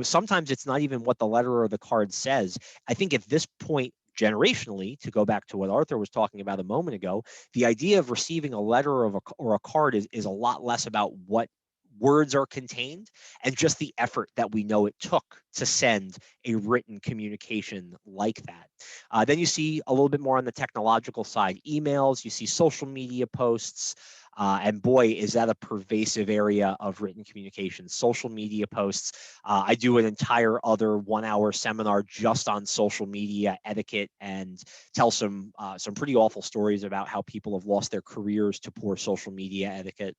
sometimes it's not even what the letter or the card says. I think at this point, generationally, to go back to what Arthur was talking about a moment ago, the idea of receiving a letter or a card is a lot less about what words are contained and just the effort that we know it took to send a written communication like that. Then you see a little bit more on the technological side, emails, you see social media posts, and boy, is that a pervasive area of written communication, social media posts. I do an entire other 1-hour seminar just on social media etiquette and tell some pretty awful stories about how people have lost their careers to poor social media etiquette.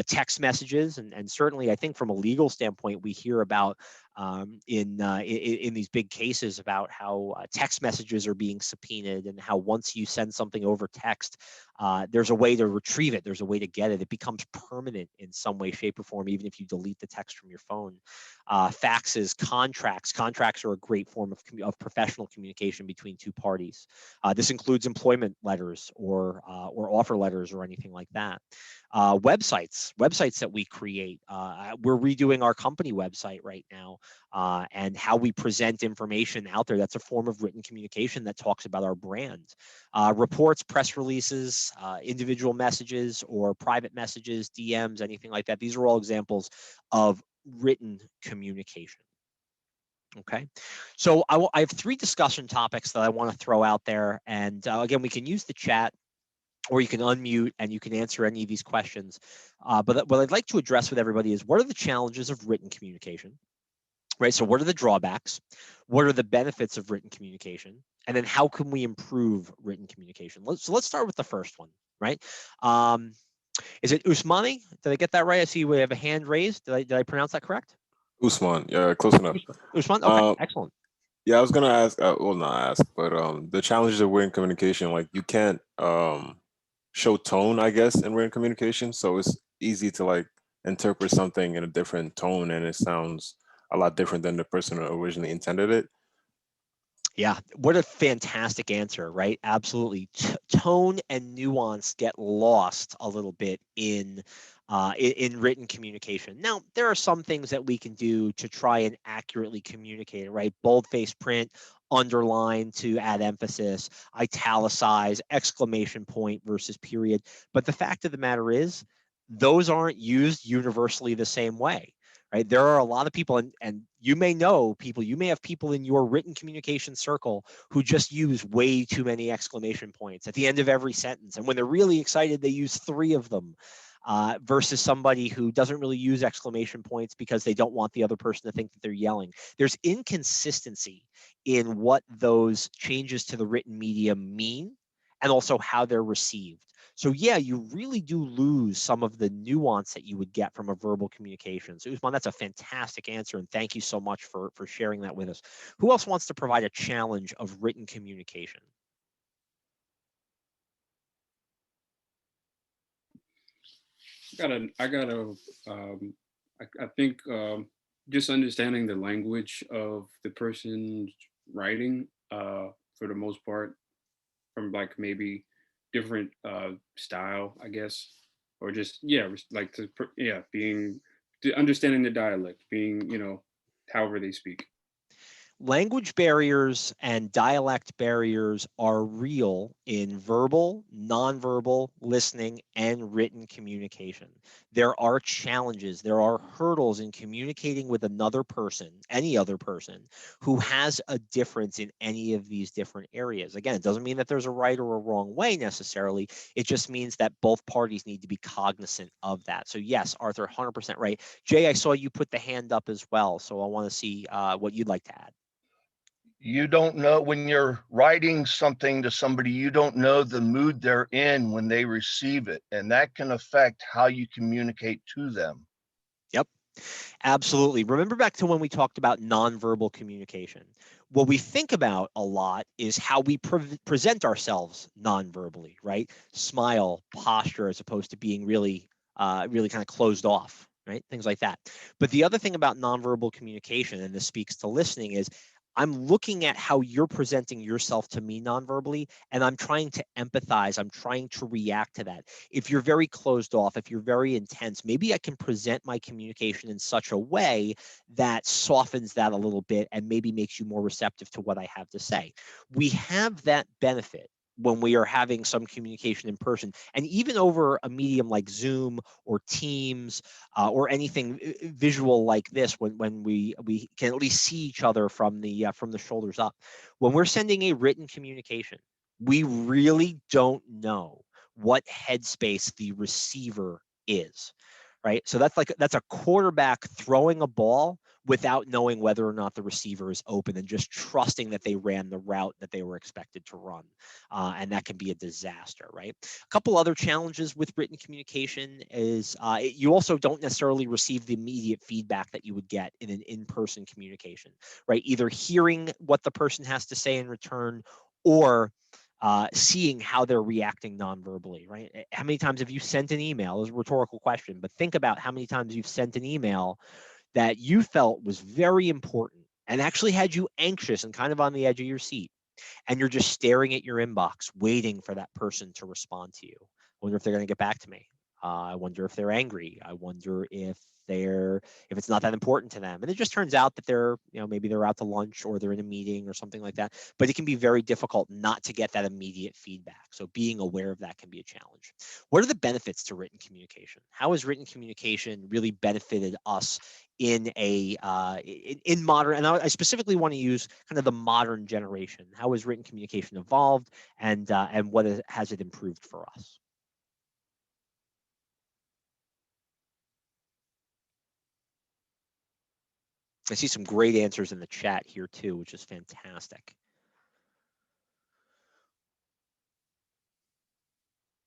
Text messages, and certainly I think from a legal standpoint, we hear about in these big cases about how text messages are being subpoenaed and how once you send something over text, there's a way to retrieve it. There's a way to get it. It becomes permanent in some way, shape, or form, even if you delete the text from your phone. Faxes, contracts. Contracts are a great form of professional communication between two parties. This includes employment letters or offer letters or anything like that. Websites that we create. We're redoing our company website right now, and how we present information out there. That's a form of written communication that talks about our brand. Reports, press releases, individual messages or private messages, DMs, anything like that. These are all examples of written communication. Okay, so I have 3 discussion topics that I want to throw out there. And again, we can use the chat, or you can unmute and you can answer any of these questions. But what I'd like to address with everybody is, what are the challenges of written communication, right? So what are the drawbacks? What are the benefits of written communication? And then how can we improve written communication? Let's start with the first one, right? Is it Usmani? Did I get that right? I see we have a hand raised. Did I pronounce that correct? Usman, yeah, close enough. Usman, okay, excellent. Yeah, I was gonna ask. Well, not ask, but the challenges of written communication, like you can't show tone, I guess, in written communication. So it's easy to like interpret something in a different tone, and it sounds a lot different than the person who originally intended it. Yeah, what a fantastic answer, right? Absolutely. Tone and nuance get lost a little bit in written communication. Now, there are some things that we can do to try and accurately communicate it, right? Boldface print, underline to add emphasis, italicize, exclamation point versus period. But the fact of the matter is, those aren't used universally the same way, right? There are a lot of people, and you may know people, you may have people in your written communication circle who just use way too many exclamation points at the end of every sentence. And when they're really excited, they use 3 of them. Versus somebody who doesn't really use exclamation points because they don't want the other person to think that they're yelling. There's inconsistency in what those changes to the written medium mean and also how they're received. So yeah, you really do lose some of the nuance that you would get from a verbal communication. So Usman, that's a fantastic answer, and thank you so much for sharing that with us. Who else wants to provide a challenge of written communication? I think just understanding the language of the person writing, for the most part, from like maybe different style, I guess, or just yeah, like being understanding the dialect, being however they speak. Language barriers and dialect barriers are real in verbal, nonverbal, listening, and written communication. There are challenges, there are hurdles in communicating with another person, any other person, who has a difference in any of these different areas. Again, it doesn't mean that there's a right or a wrong way necessarily. It just means that both parties need to be cognizant of that. So, yes, Arthur, 100% right. Jay, I saw you put the hand up as well. So I want to see what you'd like to add. You don't know when you're writing something to somebody, you don't know the mood they're in when they receive it, and that can affect how you communicate to them. Yep, absolutely. Remember back to when we talked about nonverbal communication. What we think about a lot is how we present ourselves nonverbally, right? Smile, posture, as opposed to being really kind of closed off, right? Things like that. But the other thing about nonverbal communication, and this speaks to listening, is I'm looking at how you're presenting yourself to me nonverbally, and I'm trying to empathize. I'm trying to react to that. If you're very closed off, if you're very intense, maybe I can present my communication in such a way that softens that a little bit and maybe makes you more receptive to what I have to say. We have that benefit when we are having some communication in person, and even over a medium like Zoom or Teams, or anything visual like this, when we can at least see each other from the shoulders up. When we're sending a written communication, we really don't know what headspace the receiver is, right? So that's a quarterback throwing a ball without knowing whether or not the receiver is open and just trusting that they ran the route that they were expected to run. And that can be a disaster, right? A couple other challenges with written communication is you also don't necessarily receive the immediate feedback that you would get in an in-person communication, right? Either hearing what the person has to say in return or seeing how they're reacting non-verbally, right? How many times have you sent an email? It's a rhetorical question, but think about how many times you've sent an email that you felt was very important and actually had you anxious and kind of on the edge of your seat, and you're just staring at your inbox waiting for that person to respond to you. I wonder if they're going to get back to me. I wonder if they're angry. I wonder if it's not that important to them. And it just turns out that maybe they're out to lunch or they're in a meeting or something like that. But it can be very difficult not to get that immediate feedback. So being aware of that can be a challenge. What are the benefits to written communication? How has written communication really benefited us in modern, and I specifically want to use kind of the modern generation? How has written communication evolved, and what has it improved for us? I see some great answers in the chat here too, which is fantastic.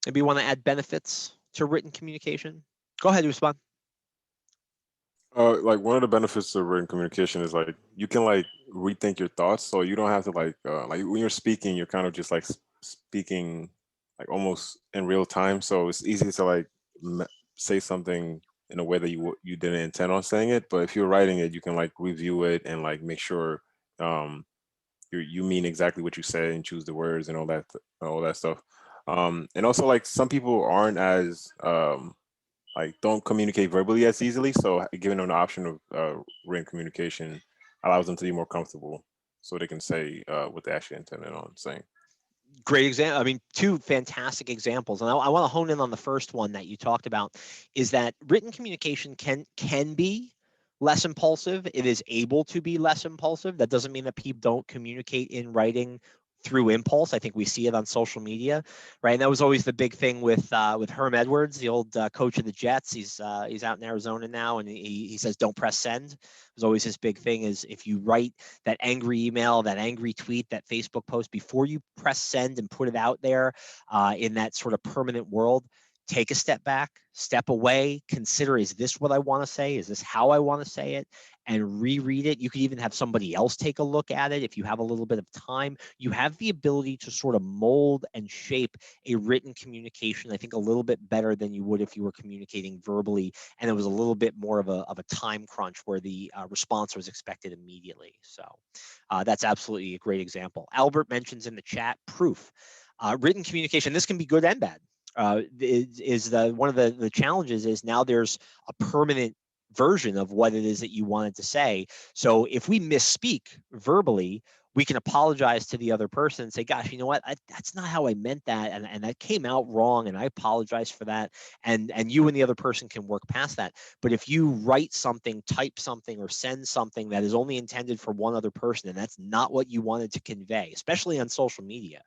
Maybe you want to add benefits to written communication? Go ahead, Usman. Like one of the benefits of written communication is like you can like rethink your thoughts, so you don't have to like when you're speaking, you're kind of just like speaking like almost in real time. So it's easy to like say something in a way that you didn't intend on saying it. But if you're writing it, you can like review it and like make sure you mean exactly what you say and choose the words and all that stuff. And also like some people aren't as like don't communicate verbally as easily. So giving them the option of written communication allows them to be more comfortable, so they can say what they actually intended on saying. Great example. I mean, two fantastic examples, and I want to hone in on the first one that you talked about. Is that written communication can be less impulsive. It is able to be less impulsive. That doesn't mean that people don't communicate in writing through impulse. I think we see it on social media, right? And that was always the big thing with Herm Edwards, the old coach of the Jets. He's out in Arizona now, and he says don't press send. It was always his big thing is if you write that angry email, that angry tweet, that Facebook post, before you press send and put it out there in that sort of permanent world, take a step back, step away, consider, is this what I want to say? Is this how I want to say it? And reread it. You could even have somebody else take a look at it if you have a little bit of time. You have the ability to sort of mold and shape a written communication, I think, a little bit better than you would if you were communicating verbally and it was a little bit more of a time crunch where the response was expected immediately. So that's absolutely a great example. Albert mentions in the chat proof. Written communication, this can be good and bad. Is one of the challenges is now there's a permanent version of what it is that you wanted to say. So if we misspeak verbally, we can apologize to the other person and say, gosh, you know what, that's not how I meant that. And that came out wrong. And I apologize for that. And you and the other person can work past that. But if you write something, type something, or send something that is only intended for one other person, and that's not what you wanted to convey, especially on social media,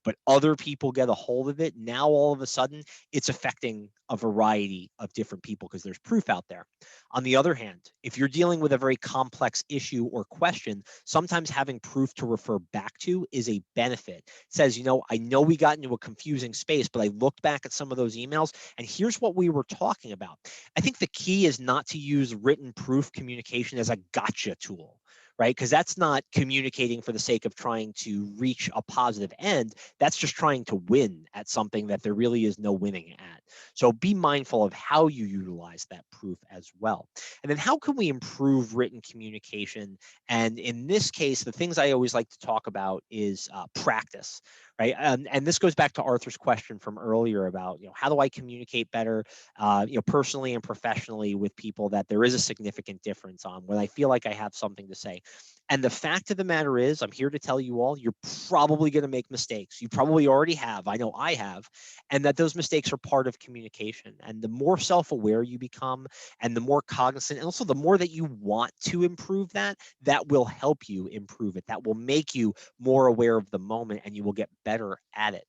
but other people get a hold of it, now all of a sudden it's affecting a variety of different people because there's proof out there. On the other hand, if you're dealing with a very complex issue or question, sometimes having proof to refer back to is a benefit. It says, you know, I know we got into a confusing space, but I looked back at some of those emails and here's what we were talking about. I think the key is not to use written proof communication as a gotcha tool, right? Because that's not communicating for the sake of trying to reach a positive end. That's just trying to win at something that there really is no winning at. So be mindful of how you utilize that proof as well. And then how can we improve written communication? And in this case, the things I always like to talk about is practice, right? And this goes back to Arthur's question from earlier about, you know, how do I communicate better, you know, personally and professionally with people that there is a significant difference on when I feel like I have something to say. And the fact of the matter is, I'm here to tell you all, you're probably going to make mistakes. You probably already have. I know I have. And that those mistakes are part of communication. And the more self-aware you become and the more cognizant, and also the more that you want to improve that, that will help you improve it. That will make you more aware of the moment and you will get better at it.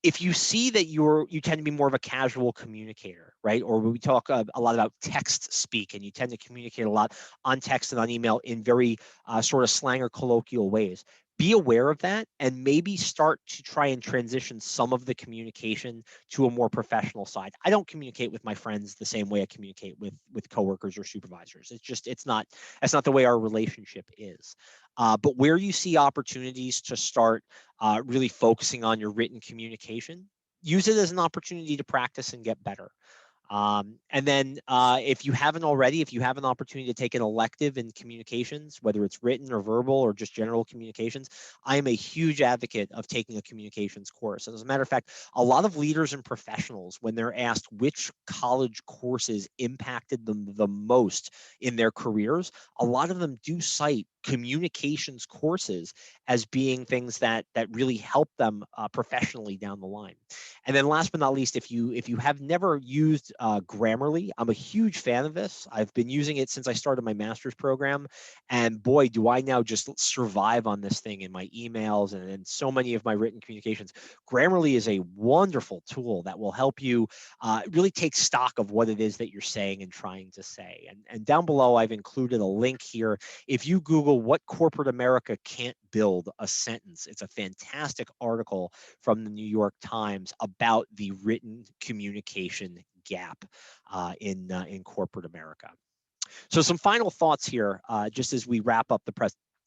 If you see that you tend to be more of a casual communicator, right? Or we talk a lot about text speak, and you tend to communicate a lot on text and on email in very sort of slang or colloquial ways. Be aware of that and maybe start to try and transition some of the communication to a more professional side. I don't communicate with my friends the same way I communicate with coworkers or supervisors. That's not the way our relationship is. But where you see opportunities to start really focusing on your written communication, use it as an opportunity to practice and get better. And then if you haven't already, if you have an opportunity to take an elective in communications, whether it's written or verbal or just general communications, I am a huge advocate of taking a communications course. And as a matter of fact, a lot of leaders and professionals, when they're asked which college courses impacted them the most in their careers, a lot of them do cite communications courses as being things that really help them professionally down the line. And then last but not least, if you have never used Grammarly, I'm a huge fan of this. I've been using it since I started my master's program. And boy, do I now just survive on this thing in my emails and in so many of my written communications. Grammarly is a wonderful tool that will help you really take stock of what it is that you're saying and trying to say. And down below, I've included a link here. If you Google what corporate America can't build a sentence, it's a fantastic article from the New York Times about the written communication gap in corporate America. So some final thoughts here, just as we wrap up the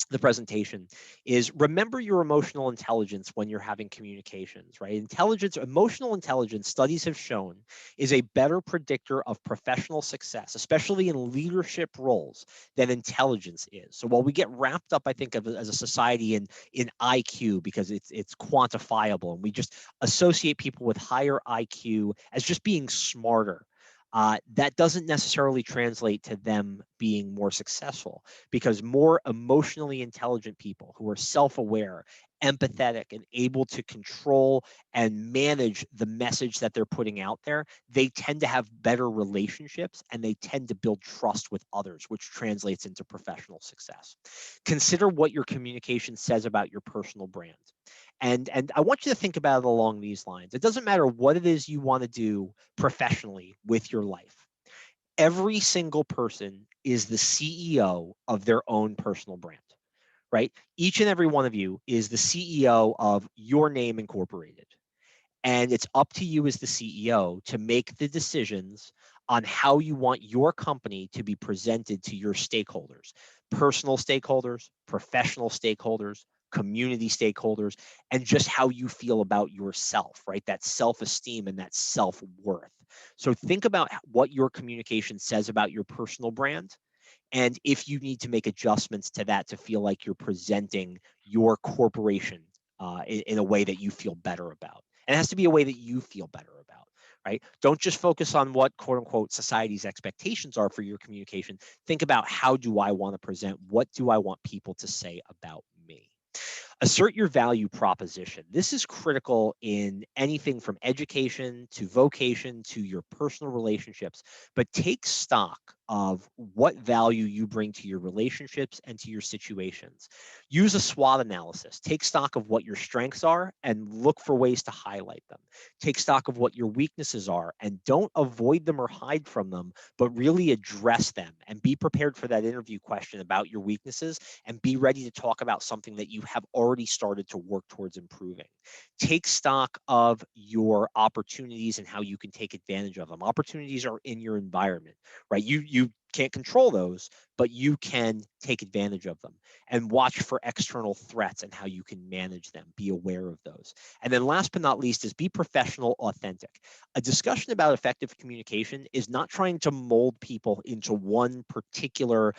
the presentation is remember your emotional intelligence when you're having communications, right? Emotional intelligence, studies have shown, is a better predictor of professional success, especially in leadership roles, than intelligence is. So while we get wrapped up, I think, as a society in IQ because it's quantifiable, and we just associate people with higher IQ as just being smarter. That doesn't necessarily translate to them being more successful, because more emotionally intelligent people who are self-aware, empathetic, and able to control and manage the message that they're putting out there, they tend to have better relationships and they tend to build trust with others, which translates into professional success. Consider what your communication says about your personal brand. And I want you to think about it along these lines. It doesn't matter what it is you want to do professionally with your life. Every single person is the CEO of their own personal brand, right? Each and every one of you is the CEO of Your Name Incorporated. And it's up to you as the CEO to make the decisions on how you want your company to be presented to your stakeholders, personal stakeholders, professional stakeholders, community stakeholders, and just how you feel about yourself, right? That self-esteem and that self-worth. So think about what your communication says about your personal brand, and if you need to make adjustments to that to feel like you're presenting your corporation in a way that you feel better about. And it has to be a way that you feel better about, right? Don't just focus on what quote unquote society's expectations are for your communication. Think about, how do I want to present? What do I want people to say about me? Assert your value proposition. This is critical in anything from education to vocation to your personal relationships, but take stock of what value you bring to your relationships and to your situations. Use a SWOT analysis. Take stock of what your strengths are and look for ways to highlight them. Take stock of what your weaknesses are and don't avoid them or hide from them, but really address them, and be prepared for that interview question about your weaknesses, and be ready to talk about something that you have already started to work towards improving. Take stock of your opportunities and how you can take advantage of them. Opportunities are in your environment, right? You can't control those, but you can take advantage of them. And watch for external threats and how you can manage them. Be aware of those. And then last but not least is be professional, authentic. A discussion about effective communication is not trying to mold people into one particular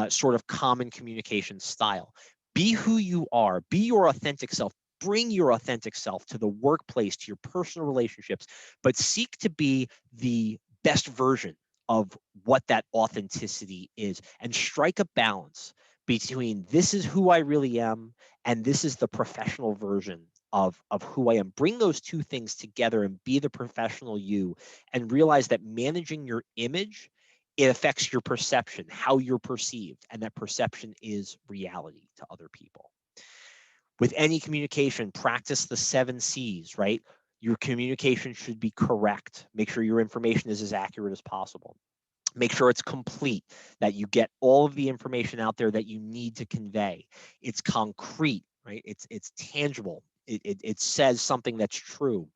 sort of common communication style. Be who you are. Be your authentic self. Bring your authentic self to the workplace, to your personal relationships, but seek to be the best version of what that authenticity is, and strike a balance between this is who I really am and this is the professional version of who I am. Bring those two things together and be the professional you, and realize that managing your image, it affects your perception, how you're perceived, and that perception is reality to other people. With any communication, practice the 7 C's, right? Your communication should be correct. Make sure your information is as accurate as possible. Make sure it's complete, that you get all of the information out there that you need to convey. It's concrete, right? It's tangible. It says something that's true.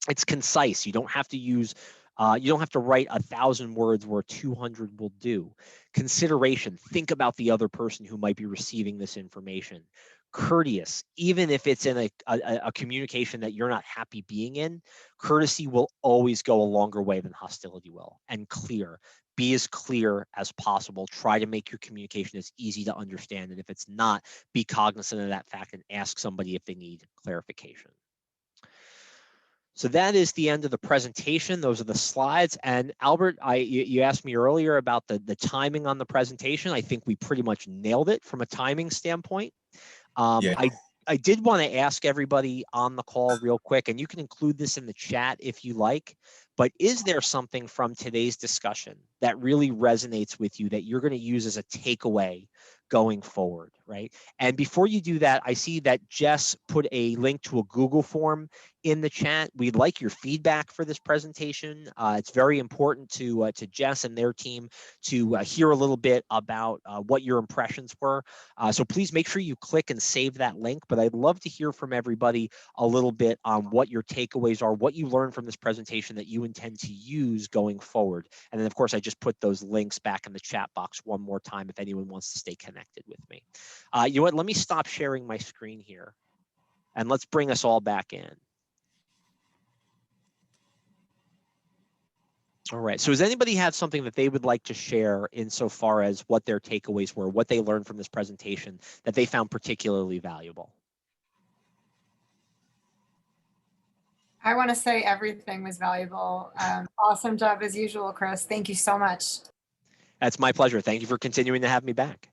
It's concise. You don't have to use you don't have to write 1,000 words where 200 will do. Consideration. Think about the other person who might be receiving this information. Courteous, even if it's in a communication that you're not happy being in, courtesy will always go a longer way than hostility will. And clear. Be as clear as possible. Try to make your communication as easy to understand. And if it's not, be cognizant of that fact and ask somebody if they need clarification. So that is the end of the presentation. Those are the slides. And Albert, you asked me earlier about the timing on the presentation. I think we pretty much nailed it from a timing standpoint. Yeah. I did want to ask everybody on the call real quick, and you can include this in the chat if you like, but is there something from today's discussion that really resonates with you that you're going to use as a takeaway going forward, right? And before you do that, I see that Jess put a link to a Google form in the chat. We'd like your feedback for this presentation. It's very important to Jess and their team to hear a little bit about what your impressions were. So please make sure you click and save that link. But I'd love to hear from everybody a little bit on what your takeaways are, what you learned from this presentation that you intend to use going forward. And then, of course, I just put those links back in the chat box one more time if anyone wants to stay connected with me. You know what? Let me stop sharing my screen here, and let's bring us all back in. All right. So does anybody have something that they would like to share insofar as what their takeaways were, what they learned from this presentation that they found particularly valuable? I want to say everything was valuable. Awesome job as usual, Chris. Thank you so much. That's my pleasure. Thank you for continuing to have me back.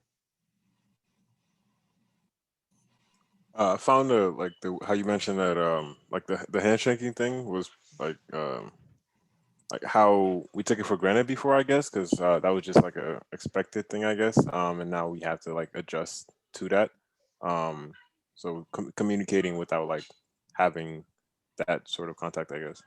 I found like how you mentioned that like the handshaking thing was like how we took it for granted before, I guess, because that was just like a expected thing, I guess. And now we have to like adjust to that. So communicating without like having that sort of contact, I guess.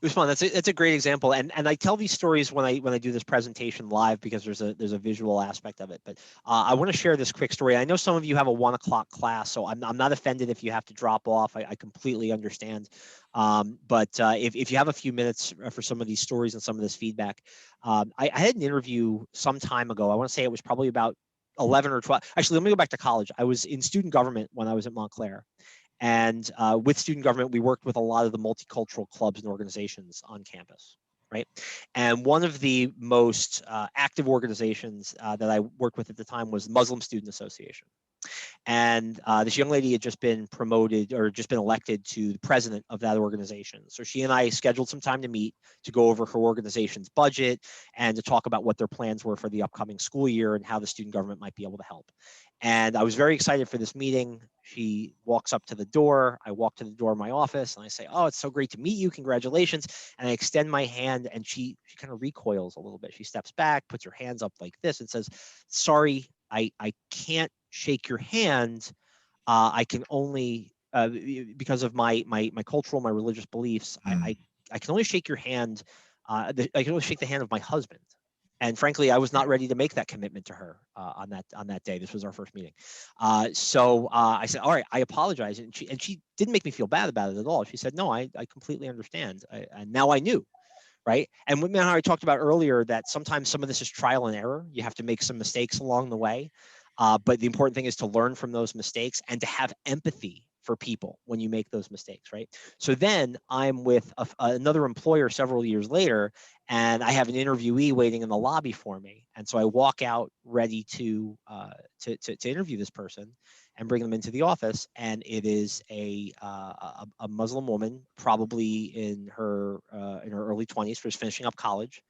Usman, that's a great example, and I tell these stories when I do this presentation live because there's a visual aspect of it. But I want to share this quick story. I know some of you have a 1 o'clock class, so I'm not offended if you have to drop off. I completely understand. But if you have a few minutes for some of these stories and some of this feedback, I had an interview some time ago. I want to say it was probably about 11 or 12. Actually, let me go back to college. I was in student government when I was at Montclair. And with student government, we worked with a lot of the multicultural clubs and organizations on campus, right? And one of the most active organizations that I worked with at the time was the Muslim Student Association. And this young lady had just been promoted or just been elected to the president of that organization. So she and I scheduled some time to meet to go over her organization's budget and to talk about what their plans were for the upcoming school year and how the student government might be able to help. And I was very excited for this meeting. She walks up to the door. I walk to the door of my office and I say, "Oh, it's so great to meet you. Congratulations." And I extend my hand and she kind of recoils a little bit. She steps back, puts her hands up like this and says, "Sorry, I can't shake your hand. I can only, because of my cultural, my religious beliefs, I can only shake your hand. I can only shake the hand of my husband." And frankly, I was not ready to make that commitment to her on that day. This was our first meeting. So I said, "All right, I apologize." And she didn't make me feel bad about it at all. She said, "No, I completely understand." And now I knew. Right. And what I talked about earlier, that sometimes some of this is trial and error. You have to make some mistakes along the way. But the important thing is to learn from those mistakes and to have empathy for people when you make those mistakes, right? So then I'm with another employer several years later, and I have an interviewee waiting in the lobby for me. And so I walk out ready to interview this person and bring them into the office. And it is a Muslim woman, probably in her early 20s, was finishing up college.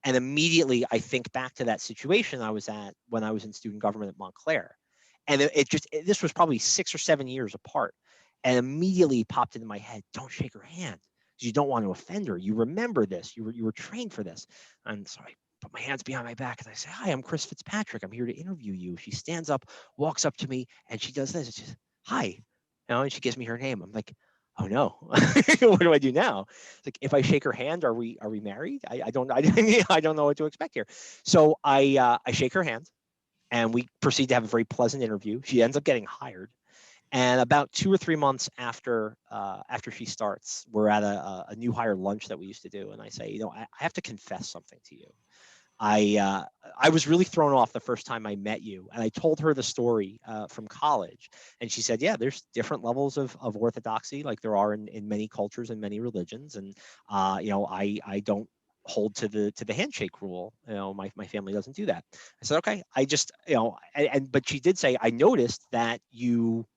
And immediately I think back to that situation I was at when I was in student government at Montclair. And this was probably 6 or 7 years apart. And immediately popped into my head, don't shake her hand because you don't want to offend her. You remember this. You were trained for this. And so I put my hands behind my back and I say, "Hi, I'm Chris Fitzpatrick. I'm here to interview you." She stands up, walks up to me, and she does this. She's, "Hi," and she gives me her name. I'm like, "Oh no, what do I do now?" It's like, if I shake her hand, are we married? I don't know what to expect here. So I shake her hand, and we proceed to have a very pleasant interview. She ends up getting hired. And about 2 or 3 months after she starts, we're at a new hire lunch that we used to do, and I say, I have to confess something to you. I was really thrown off the first time I met you, and I told her the story from college, and she said, "Yeah, there's different levels of orthodoxy, like there are in many cultures and many religions, and I don't hold to the handshake rule. My family doesn't do that." I said, "Okay." I just but she did say, "I noticed that you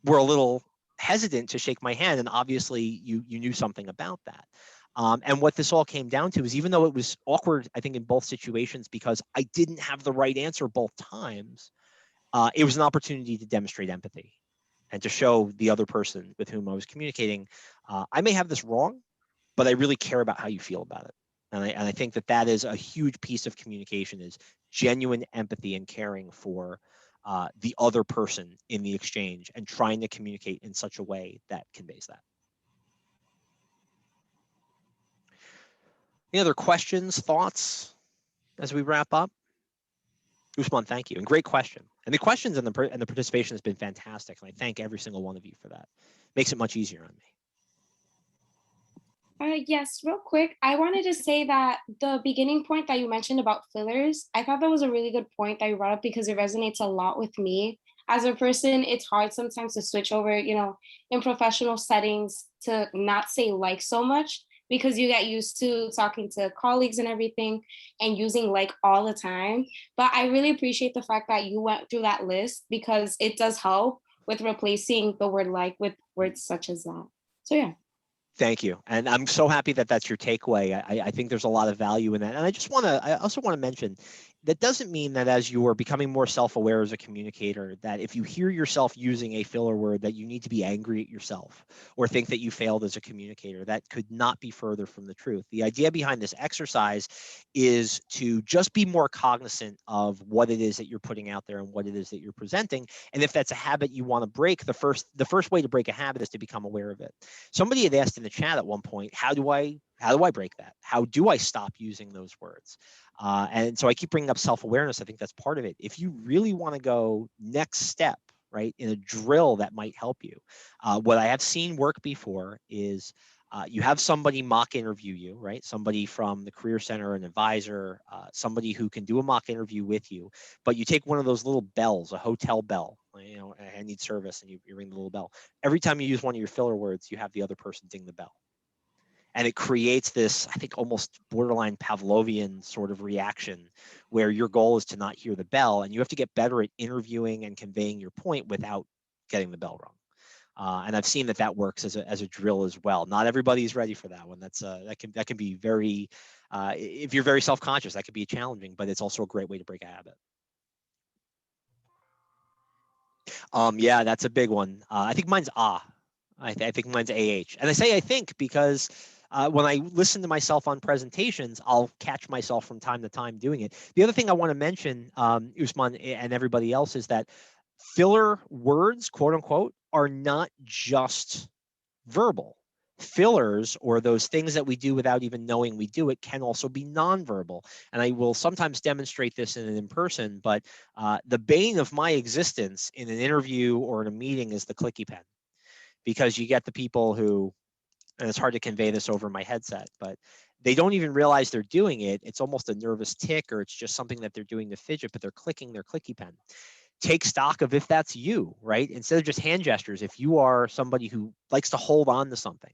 were a little hesitant to shake my hand, and obviously you knew something about that." And what this all came down to is, even though it was awkward, I think, in both situations because I didn't have the right answer both times, it was an opportunity to demonstrate empathy and to show the other person with whom I was communicating, I may have this wrong, but I really care about how you feel about it. And I think that is a huge piece of communication, is genuine empathy and caring for the other person in the exchange and trying to communicate in such a way that conveys that. Any other questions, thoughts as we wrap up? Usman, thank you, and great question. And the questions and the participation has been fantastic, and I thank every single one of you for that. Makes it much easier on me. Yes, real quick, I wanted to say that the beginning point that you mentioned about fillers, I thought that was a really good point that you brought up because it resonates a lot with me. as a person, it's hard sometimes to switch over, in professional settings to not say like so much because you get used to talking to colleagues and everything and using like all the time. But I really appreciate the fact that you went through that list because it does help with replacing the word like with words such as that. So yeah. Thank you. And I'm so happy that that's your takeaway. I think there's a lot of value in that. And I also want to mention that doesn't mean that as you are becoming more self-aware as a communicator, that if you hear yourself using a filler word, that you need to be angry at yourself or think that you failed as a communicator. That could not be further from the truth. The idea behind this exercise is to just be more cognizant of what it is that you're putting out there and what it is that you're presenting. And if that's a habit you want to break, the first way to break a habit is to become aware of it. Somebody had asked in the chat at one point, how do I break that? How do I stop using those words? And so I keep bringing up self-awareness. I think that's part of it. If you really want to go next step, right, in a drill that might help you, what I have seen work before is you have somebody mock interview you, right? Somebody from the Career Center, an advisor, somebody who can do a mock interview with you, but you take one of those little bells, a hotel bell, I need service, and you ring the little bell. Every time you use one of your filler words, you have the other person ding the bell. And it creates this, I think, almost borderline Pavlovian sort of reaction where your goal is to not hear the bell, and you have to get better at interviewing and conveying your point without getting the bell rung. And I've seen that works as a drill as well. Not everybody's ready for that one. That can be very, if you're very self-conscious, that can be challenging, but it's also a great way to break a habit. Yeah, that's a big one. I think mine's I think mine's AH. And I say I think because when I listen to myself on presentations, I'll catch myself from time to time doing it. The other thing I want to mention, Usman and everybody else, is that filler words, quote unquote, are not just verbal. Fillers, or those things that we do without even knowing we do it, can also be nonverbal. And I will sometimes demonstrate this in person, but the bane of my existence in an interview or in a meeting is the clicky pen, because you get the people who, and it's hard to convey this over my headset, but they don't even realize they're doing it. It's almost a nervous tick, or it's just something that they're doing to fidget, but they're clicking their clicky pen. Take stock of if that's you, right? Instead of just hand gestures, if you are somebody who likes to hold on to something,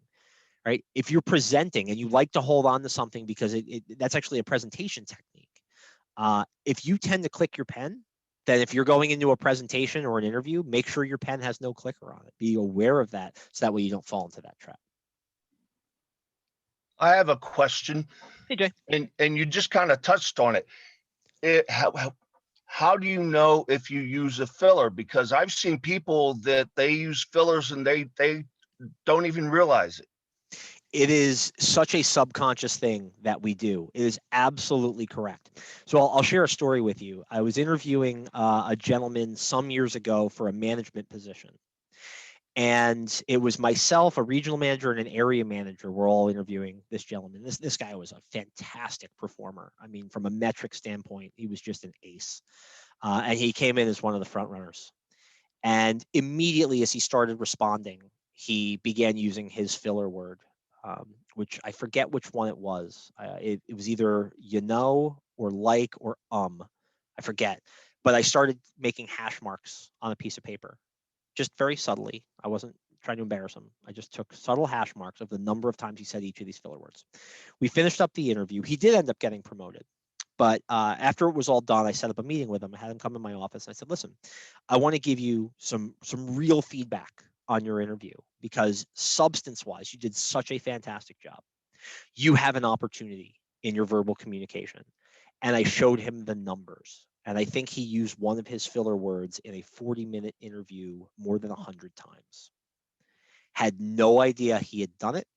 right? If you're presenting and you like to hold on to something because that's actually a presentation technique. If you tend to click your pen, then if you're going into a presentation or an interview, make sure your pen has no clicker on it. Be aware of that so that way you don't fall into that trap. I have a question. Hey, Jay. And you just kind of touched on it. How do you know if you use a filler? Because I've seen people that they use fillers and they don't even realize it. It is such a subconscious thing that we do. It is absolutely correct. So I'll share a story with you. I was interviewing a gentleman some years ago for a management position. And it was myself, a regional manager, and an area manager. We're all interviewing this gentleman. This guy was a fantastic performer. I mean, from a metric standpoint, he was just an ace. And he came in as one of the front runners. And immediately as he started responding, he began using his filler word, which I forget which one it was. It was either or like or I forget. But I started making hash marks on a piece of paper, just very subtly. I wasn't trying to embarrass him. I just took subtle hash marks of the number of times he said each of these filler words. We finished up the interview. He did end up getting promoted. But after it was all done, I set up a meeting with him. I had him come in my office. And I said, listen, I want to give you some real feedback on your interview, because substance-wise, you did such a fantastic job. You have an opportunity in your verbal communication. And I showed him the numbers. And I think he used one of his filler words in a 40-minute interview more than 100 times. Had no idea he had done it.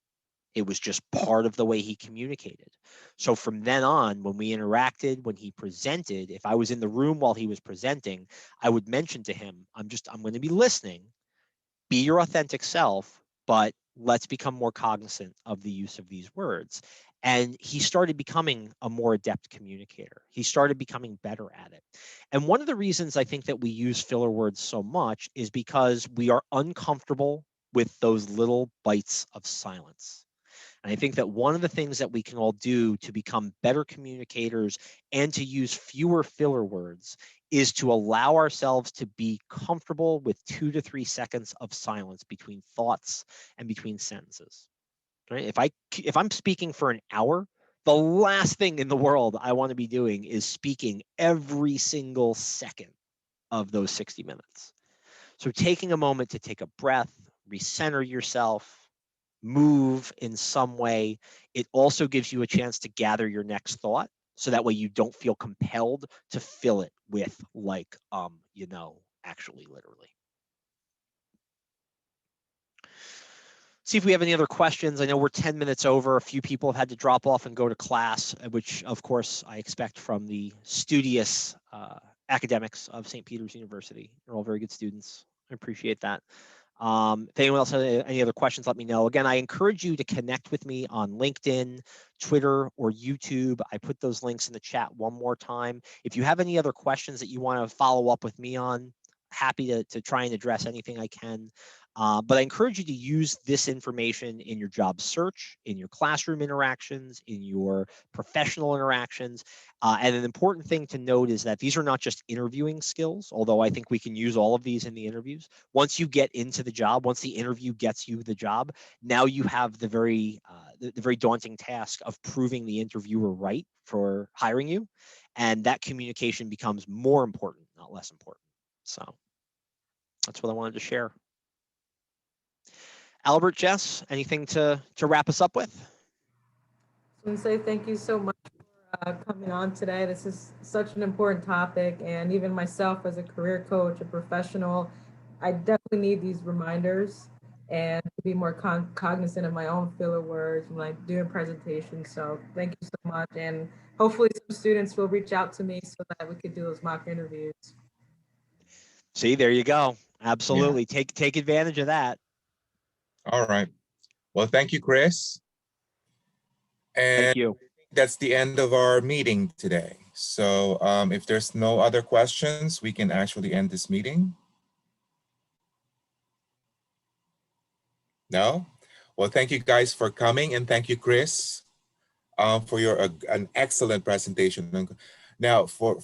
It was just part of the way he communicated. So from then on, when we interacted, when he presented, if I was in the room while he was presenting, I would mention to him, I'm going to be listening. Be your authentic self, but let's become more cognizant of the use of these words. And he started becoming a more adept communicator. He started becoming better at it. And one of the reasons I think that we use filler words so much is because we are uncomfortable with those little bites of silence. And I think that one of the things that we can all do to become better communicators and to use fewer filler words is to allow ourselves to be comfortable with 2 to 3 seconds of silence between thoughts and between sentences. Right? If I'm speaking for an hour, the last thing in the world I want to be doing is speaking every single second of those 60 minutes. So taking a moment to take a breath, recenter yourself, move in some way. It also gives you a chance to gather your next thought. So that way you don't feel compelled to fill it with like, actually, literally. See if we have any other questions. I know we're 10 minutes over. A few people have had to drop off and go to class, which of course I expect from the studious academics of St. Peter's University. They're all very good students. I appreciate that. If anyone else has any other questions, let me know. Again, I encourage you to connect with me on LinkedIn, Twitter, or YouTube. I put those links in the chat one more time. If you have any other questions that you want to follow up with me on, happy to try and address anything I can. But I encourage you to use this information in your job search, in your classroom interactions, in your professional interactions. And an important thing to note is that these are not just interviewing skills, although I think we can use all of these in the interviews. Once you get into the job, once the interview gets you the job, now you have the very daunting task of proving the interviewer right for hiring you. And that communication becomes more important, not less important. So that's what I wanted to share. Albert, Jess, anything to wrap us up with? I want to say thank you so much for coming on today. This is such an important topic, and even myself as a career coach, a professional, I definitely need these reminders and to be more cognizant of my own filler words when I'm doing presentations. So thank you so much, and hopefully some students will reach out to me so that we could do those mock interviews. See, there you go. Absolutely. Yeah. Take advantage of that. All right. Well, thank you, Chris. And thank you. That's the end of our meeting today. So if there's no other questions, we can actually end this meeting. No? Well, thank you guys for coming, and thank you, Chris, for an excellent presentation. Now, for